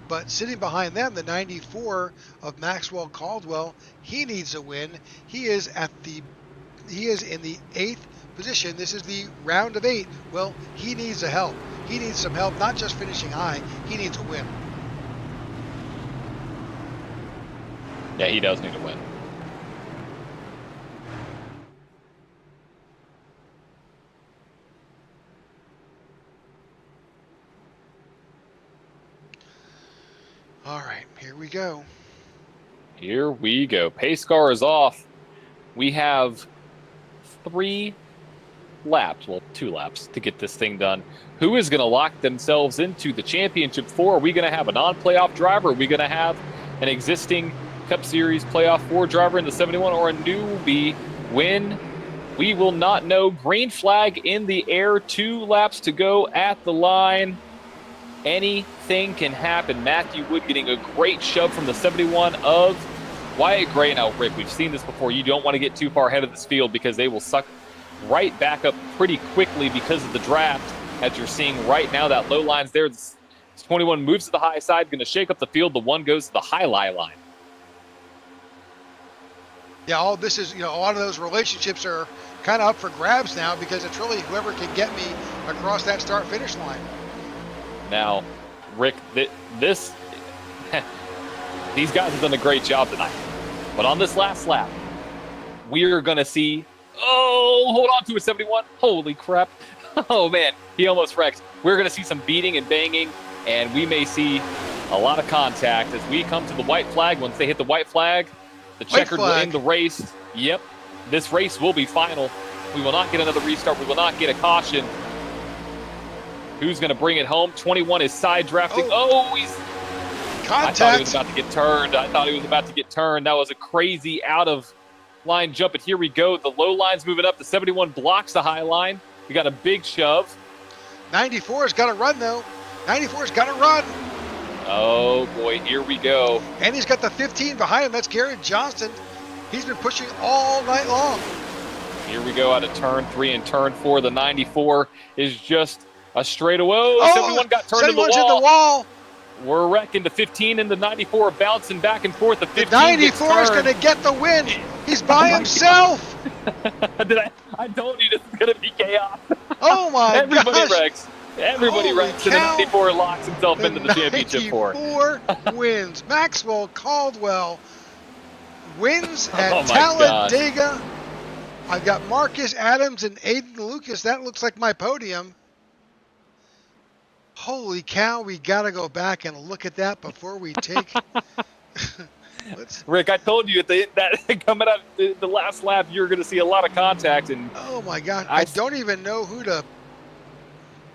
But sitting behind them, the 94 of Maxwell Caldwell, he needs a win. He is in the 8th position. This is the round of 8. Well, he needs help. He needs some help, not just finishing high. He needs a win. Yeah, he does need a win. All right, here we go. Here we go. Pace car is off. We have 3 laps, well, 2 laps to get this thing done. Who is going to lock themselves into the championship 4? Are we going to have a non-playoff driver? Are we going to have an existing Cup Series playoff 4 driver in the 71 or a newbie win? We will not know. Green flag in the air, 2 laps to go at the line. Anything can happen. Matthew Wood getting a great shove from the 71 of Wyatt Gray. Now, Rick, we've seen this before. You don't want to get too far ahead of this field because they will suck right back up pretty quickly because of the draft. As you're seeing right now, that low line's there. This 21 moves to the high side, going to shake up the field. The 1 goes to the high line. Yeah, all this is, a lot of those relationships are kind of up for grabs now because it's really whoever can get me across that start-finish line. Now, Rick, these guys have done a great job tonight. But on this last lap, we're going to see, hold on to it, 71. Holy crap. Oh, man, he almost wrecked. We're going to see some beating and banging, and we may see a lot of contact as we come to the white flag. Once they hit the white flag, the checkered will end the race. Yep, this race will be final. We will not get another restart. We will not get a caution. Who's going to bring it home? 21 is side drafting. He's contact. I thought he was about to get turned. That was a crazy out of line jump. And here we go. The low line's moving up. The 71 blocks the high line. We got a big shove. 94's got to run, though. 94's got to run. Oh, boy, here we go. And he's got the 15 behind him. That's Garrett Johnston. He's been pushing all night long. Here we go out of turn 3 and turn 4. The 94 is just a straightaway. 71 got turned to the wall. 71's in the wall. We're wrecking the 15 and the 94 bouncing back and forth. The 15 94 is going to get the win. He's by himself. I told you this is going to be chaos. Oh, my Everybody gosh. wrecks. Everybody wrecks, and the 94 locks himself into the championship 4. 94 wins. Maxwell Caldwell wins at Oh, my Talladega. gosh. I've got Marcus Adams and Aiden Lucas. That looks like my podium. Holy cow, we got to go back and look at that before we take... Rick, I told you that coming out the last lap, you're going to see a lot of contact. And oh, my God. I don't even know who to...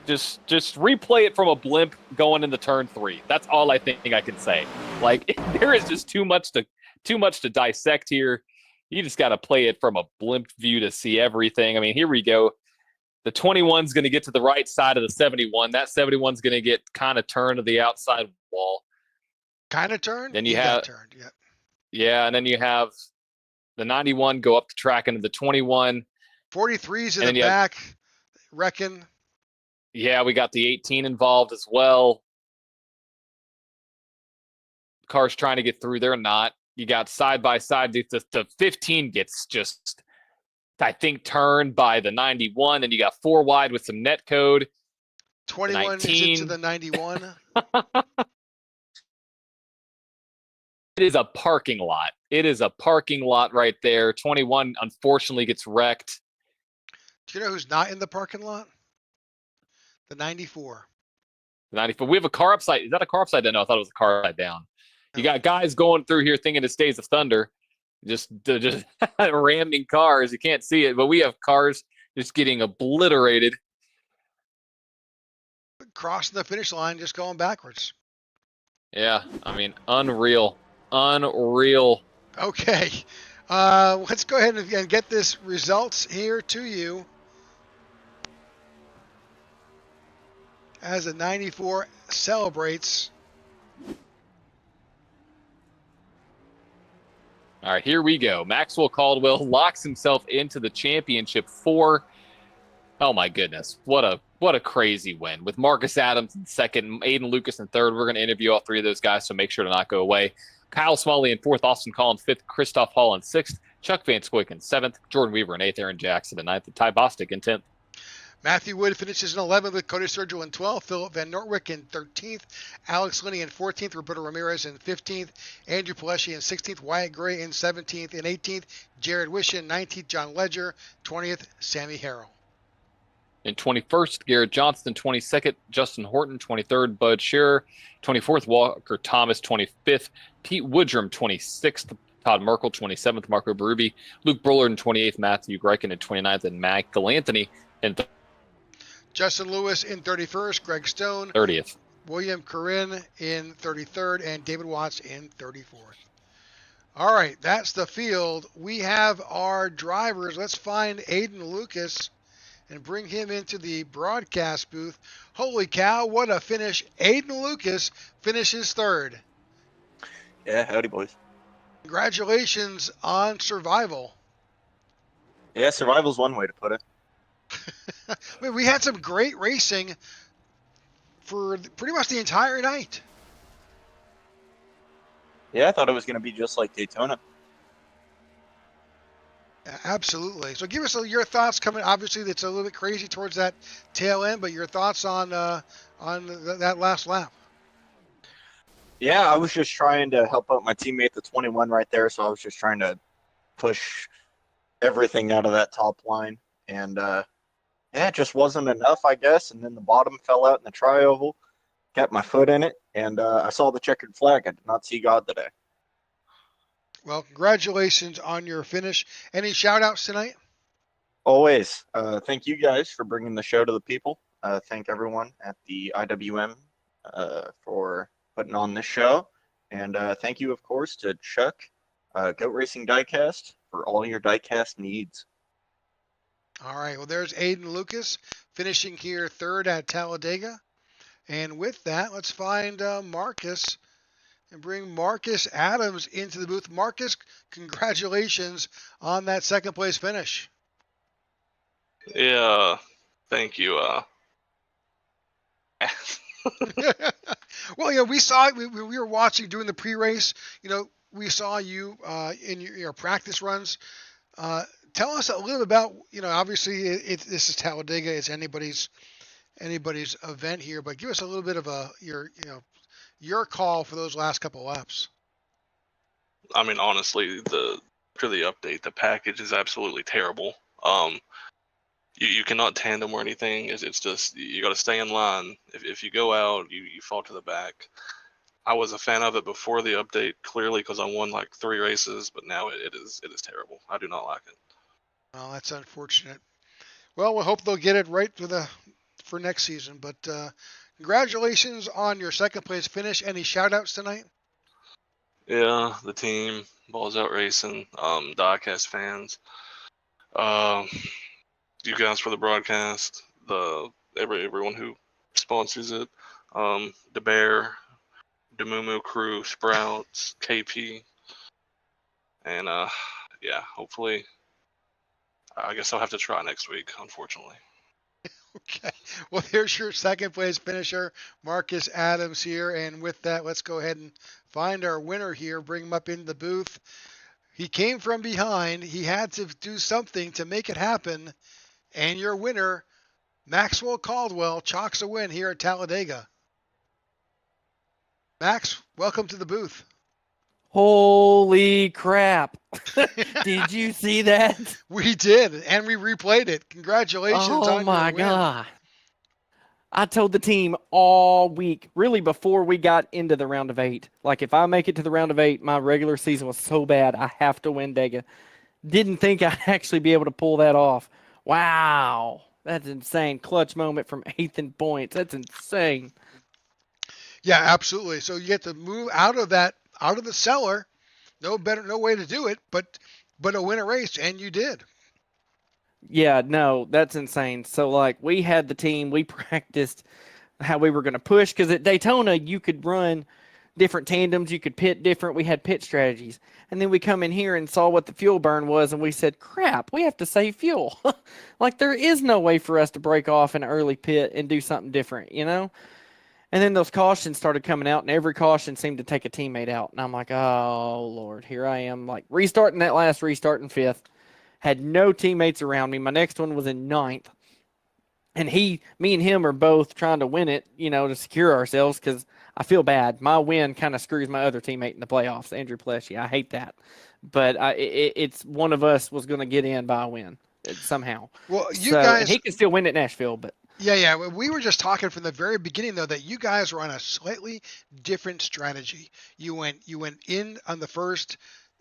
Just replay it from a blimp going into turn 3. That's all I think I can say. Like, there is just too much to dissect here. You just got to play it from a blimp view to see everything. I mean, here we go. The 21's going to get to the right side of the 71. That 71's going to get kind of turned to the outside wall. Kind of turned? Then you have turned, yeah. Yeah, and then you have the 91 go up the track into the 21. 43's in the back, reckon. Yeah, we got the 18 involved as well. Cars trying to get through. They're not. You got side by side. The 15 gets just, I think, turned by the 91. And you got 4 wide with some net code. 21 is into the 91. It is a parking lot. It is a parking lot right there. 21, unfortunately, gets wrecked. Do you know who's not in the parking lot? The 94. The 94. We have a car upside. Is that a car upside down? No, I thought it was a car upside down. You got guys going through here thinking it's Days of Thunder, just ramming cars. You can't see it, but we have cars just getting obliterated. Crossing the finish line, just going backwards. Yeah, I mean, unreal. Unreal. Okay. Let's go ahead and get this results here to you. As the 94 celebrates. All right, here we go. Maxwell Caldwell locks himself into the championship 4. Oh my goodness, what a crazy win with Marcus Adams in second, Aiden Lucas in third. We're going to interview all 3 of those guys, so make sure to not go away. Kyle Smalley in 4th, Austin Collins 5th, Christoph Hall in 6th, Chuck Van Scoyk in 7th, Jordan Weaver in 8th, Aaron Jackson in 9th, and Ty Bostic in 10th. Matthew Wood finishes in 11th with Cody Sergio in 12th, Philip Van Nortwick in 13th, Alex Linney in 14th, Roberto Ramirez in 15th, Andrew Palesci in 16th, Wyatt Gray in 17th, in 18th, Jared Wish in 19th, John Ledger, 20th, Sammy Harrell. In 21st, Garrett Johnston. 22nd, Justin Horton. 23rd, Bud Scherer. 24th, Walker Thomas. 25th, Pete Woodrum. 26th, Todd Merkel. 27th, Marco Berube. Luke Bullard in 28th, Matthew Greichen in 29th, and Matt Galanthony And Justin Lewis in 31st, Greg Stone, 30th. William Corinne in 33rd, and David Watts in 34th. All right, that's the field. We have our drivers. Let's find Aiden Lucas and bring him into the broadcast booth. Holy cow, what a finish. Aiden Lucas finishes third. Yeah, howdy, boys. Congratulations on survival. Yeah, survival's one way to put it. I mean, we had some great racing for pretty much the entire night. Yeah, I thought it was going to be just like Daytona. Absolutely. So give us your thoughts coming. Obviously, it's a little bit crazy towards that tail end, but your thoughts on that last lap. Yeah, I was just trying to help out my teammate, the 21 right there, so I was just trying to push everything out of that top line. And, yeah, it just wasn't enough, I guess. And then the bottom fell out in the tri-oval, kept my foot in it, and I saw the checkered flag. I did not see God today. Well, congratulations on your finish. Any shout-outs tonight? Always. Thank you guys for bringing the show to the people. Thank everyone at the IWM for putting on this show. And thank you, of course, to Chuck, Goat Racing Diecast, for all your diecast needs. All right. Well, there's Aiden Lucas finishing here third at Talladega. And with that, let's find Marcus and bring Marcus Adams into the booth. Marcus, congratulations on that second place finish. Yeah, thank you. Well, we saw it. We were watching doing the pre-race. We saw you in your practice runs. Tell us a little bit about, obviously this is Talladega. It's anybody's event here, but give us a little bit of your call for those last couple of laps. I mean, honestly, after the update, the package is absolutely terrible. You cannot tandem or anything. It's just you got to stay in line. If you go out, you fall to the back. I was a fan of it before the update, clearly, because I won like 3 races, but now it is terrible. I do not like it. Well, that's unfortunate. Well, we hope they'll get it right for next season. But congratulations on your second place finish. Any shout outs tonight? Yeah, the team, Balls Out Racing, Diecast fans, you guys for the broadcast, everyone who sponsors it, the Bear, the Mumu crew, Sprouts, KP, and yeah, hopefully, I guess I'll have to try next week, unfortunately. Okay. Well, there's your second place finisher, Marcus Adams here. And with that, let's go ahead and find our winner here, bring him up into the booth. He came from behind. He had to do something to make it happen. And your winner, Maxwell Caldwell, chalks a win here at Talladega. Max, welcome to the booth. Holy crap. Did you see that? We did, and we replayed it. Congratulations on your win. Oh, my God. I told the team all week, really before we got into the round of 8, like if I make it to the round of 8, my regular season was so bad, I have to win Dega. Didn't think I'd actually be able to pull that off. Wow. That's insane. Clutch moment from 8th in points. That's insane. Yeah, absolutely. So you get to move out of the cellar. No way to do it, but to win a race, and you did. Yeah, no, that's insane. So, like, we had the team, we practiced how we were going to push, because at Daytona, you could run different tandems, you could pit different, we had pit strategies. And then we come in here and saw what the fuel burn was, and we said, crap, we have to save fuel. Like, there is no way for us to break off an early pit and do something different, And then those cautions started coming out, and every caution seemed to take a teammate out. And I'm like, oh, Lord, here I am, like, restarting that last restart in 5th. Had no teammates around me. My next one was in 9th. And me and him are both trying to win it, to secure ourselves, because I feel bad. My win kind of screws my other teammate in the playoffs, Andrew Pleshy. I hate that. But it's one of us was going to get in by a win somehow. Well, guys, and he can still win at Nashville, but. Yeah. We were just talking from the very beginning, though, that you guys were on a slightly different strategy. You went in on the first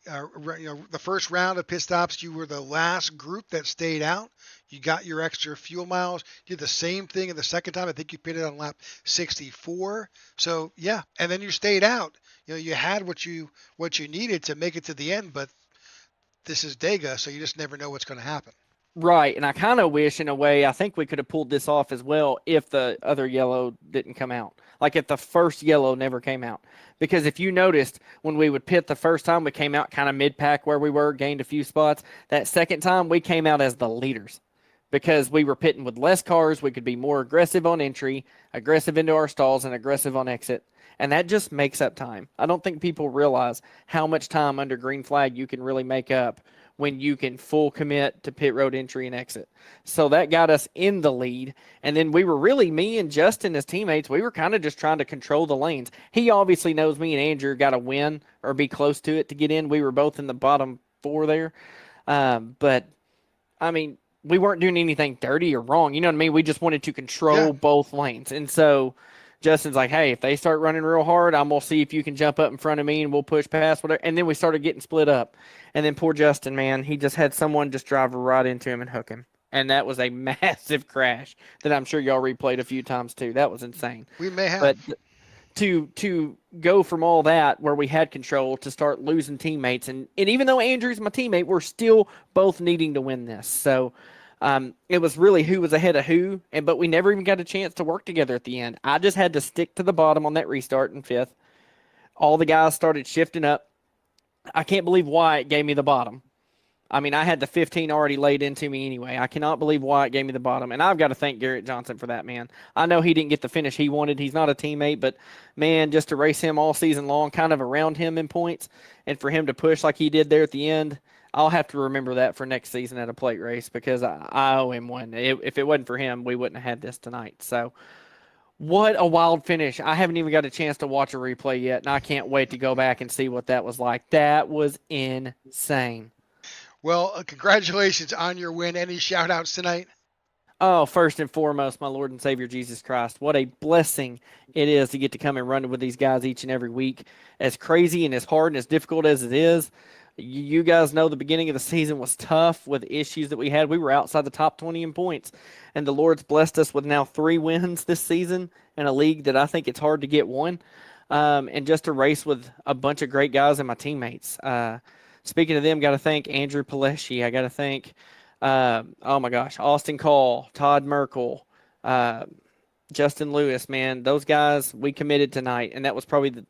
the first round of pit stops, you were the last group that stayed out. You got your extra fuel miles. You did the same thing in the second time. I think you pitted on lap 64. So yeah, and then you stayed out. You had what you needed to make it to the end, but this is Dega, so you just never know what's going to happen. Right, and I kind of wish, in a way, I think we could have pulled this off as well if the other yellow didn't come out. Like if the first yellow never came out. Because if you noticed, when we would pit the first time, we came out kind of mid-pack where we were, gained a few spots. That second time, we came out as the leaders. Because we were pitting with less cars, we could be more aggressive on entry, aggressive into our stalls, and aggressive on exit. And that just makes up time. I don't think people realize how much time under green flag you can really make up when you can full commit to pit road entry and exit. So that got us in the lead. And then we were really, me and Justin as teammates, we were kind of just trying to control the lanes. He obviously knows me and Andrew got to win or be close to it to get in. We were both in the bottom 4 there. But, I mean, we weren't doing anything dirty or wrong. You know what I mean? We just wanted to control both lanes. And so Justin's like, hey, if they start running real hard, I'm going to see if you can jump up in front of me and we'll push past whatever. And then we started getting split up. And then poor Justin, man, he just had someone just drive right into him and hook him. And that was a massive crash that I'm sure y'all replayed a few times too. That was insane. We may have. But to go from all that where we had control to start losing teammates. And even though Andrew's my teammate, we're still both needing to win this. So it was really who was ahead of who, but we never even got a chance to work together at the end. I just had to stick to the bottom on that restart in 5th. All the guys started shifting up. I can't believe Wyatt gave me the bottom. I mean, I had the 15 already laid into me anyway. I cannot believe Wyatt gave me the bottom, and I've got to thank Garrett Johnson for that, man. I know he didn't get the finish he wanted. He's not a teammate, but, man, just to race him all season long, kind of around him in points, and for him to push like he did there at the end, I'll have to remember that for next season at a plate race because I owe him one. If it wasn't for him, we wouldn't have had this tonight. So what a wild finish. I haven't even got a chance to watch a replay yet, and I can't wait to go back and see what that was like. That was insane. Well, congratulations on your win. Any shout-outs tonight? Oh, first and foremost, my Lord and Savior Jesus Christ. What a blessing it is to get to come and run with these guys each and every week. As crazy and as hard and as difficult as it is, you guys know the beginning of the season was tough with issues that we had. We were outside the top 20 in points, and the Lord's blessed us with now 3 wins this season in a league that I think it's hard to get one, and just to race with a bunch of great guys and my teammates. Speaking of them, got to thank Andrew Palesci. I got to thank, Austin Call, Todd Merkel, Justin Lewis, man. Those guys, we committed tonight, and that was probably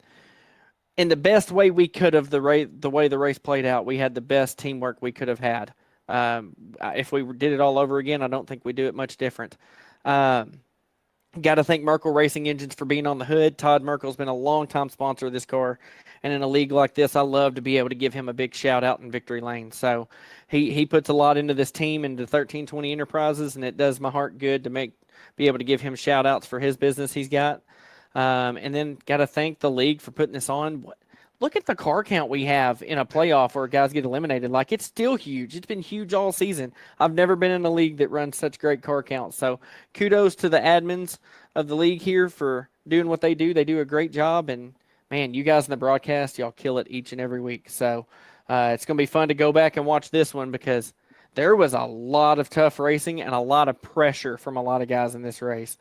in the best way we could have, the way the race played out. We had the best teamwork we could have had. If we did it all over again, I don't think we'd do it much different. Got to thank Merkel Racing Engines for being on the hood. Todd Merkel's been a long-time sponsor of this car, and in a league like this, I love to be able to give him a big shout-out in victory lane. So he puts a lot into this team, into 1320 Enterprises, and it does my heart good to be able to give him shout-outs for his business he's got. And then got to thank the league for putting this on. Look at the car count we have in a playoff where guys get eliminated. Like, it's still huge. It's been huge all season. I've never been in a league that runs such great car counts. So kudos to the admins of the league here for doing what they do. They do a great job. And, man, you guys in the broadcast, y'all kill it each and every week. So it's going to be fun to go back and watch this one because there was a lot of tough racing and a lot of pressure from a lot of guys in this race.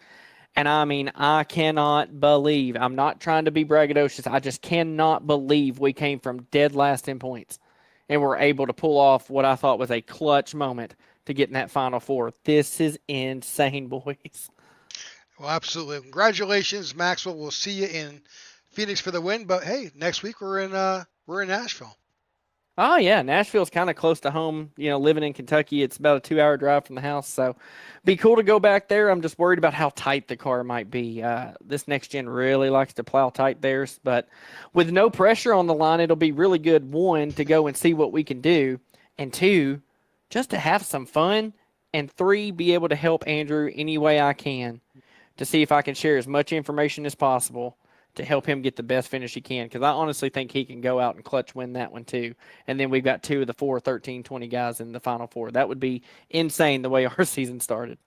And I mean, I cannot believe, I'm not trying to be braggadocious, I just cannot believe we came from dead last in points and were able to pull off what I thought was a clutch moment to get in that Final Four. This is insane, boys. Well, absolutely. Congratulations, Maxwell. We'll see you in Phoenix for the win. But, hey, next week we're in Nashville. Oh, yeah. Nashville's kind of close to home. You know, living in Kentucky, it's about a 2-hour drive from the house. So be cool to go back there. I'm just worried about how tight the car might be. This next gen really likes to plow tight theirs. But with no pressure on the line, it'll be really good, 1, to go and see what we can do. And 2, just to have some fun. And 3, be able to help Andrew any way I can to see if I can share as much information as possible to help him get the best finish he can, because I honestly think he can go out and clutch win that one too. And then we've got 2 of the 4 13-20 guys in the Final Four. That would be insane the way our season started.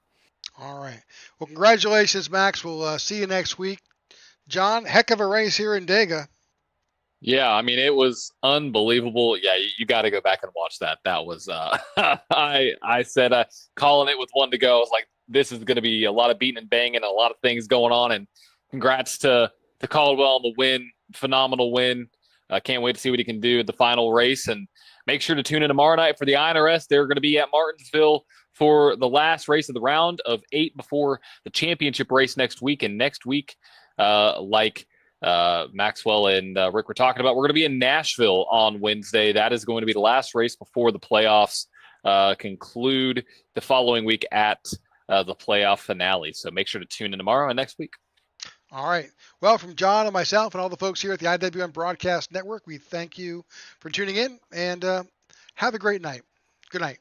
All right. Well, congratulations, Max. We'll see you next week. John, heck of a race here in Dega. Yeah, I mean, it was unbelievable. Yeah, you got to go back and watch that. That was I said calling it with one to go. I was like, this is going to be a lot of beating and banging, a lot of things going on. And congrats to Caldwell on the win, phenomenal win. I can't wait to see what he can do at the final race. And make sure to tune in tomorrow night for the INRS. They're going to be at Martinsville for the last race of the round of 8 before the championship race next week. And next week, Maxwell and Rick were talking about, we're going to be in Nashville on Wednesday. That is going to be the last race before the playoffs conclude the following week at the playoff finale. So make sure to tune in tomorrow and next week. All right. Well, from John and myself and all the folks here at the IWM Broadcast Network, we thank you for tuning in, and have a great night. Good night.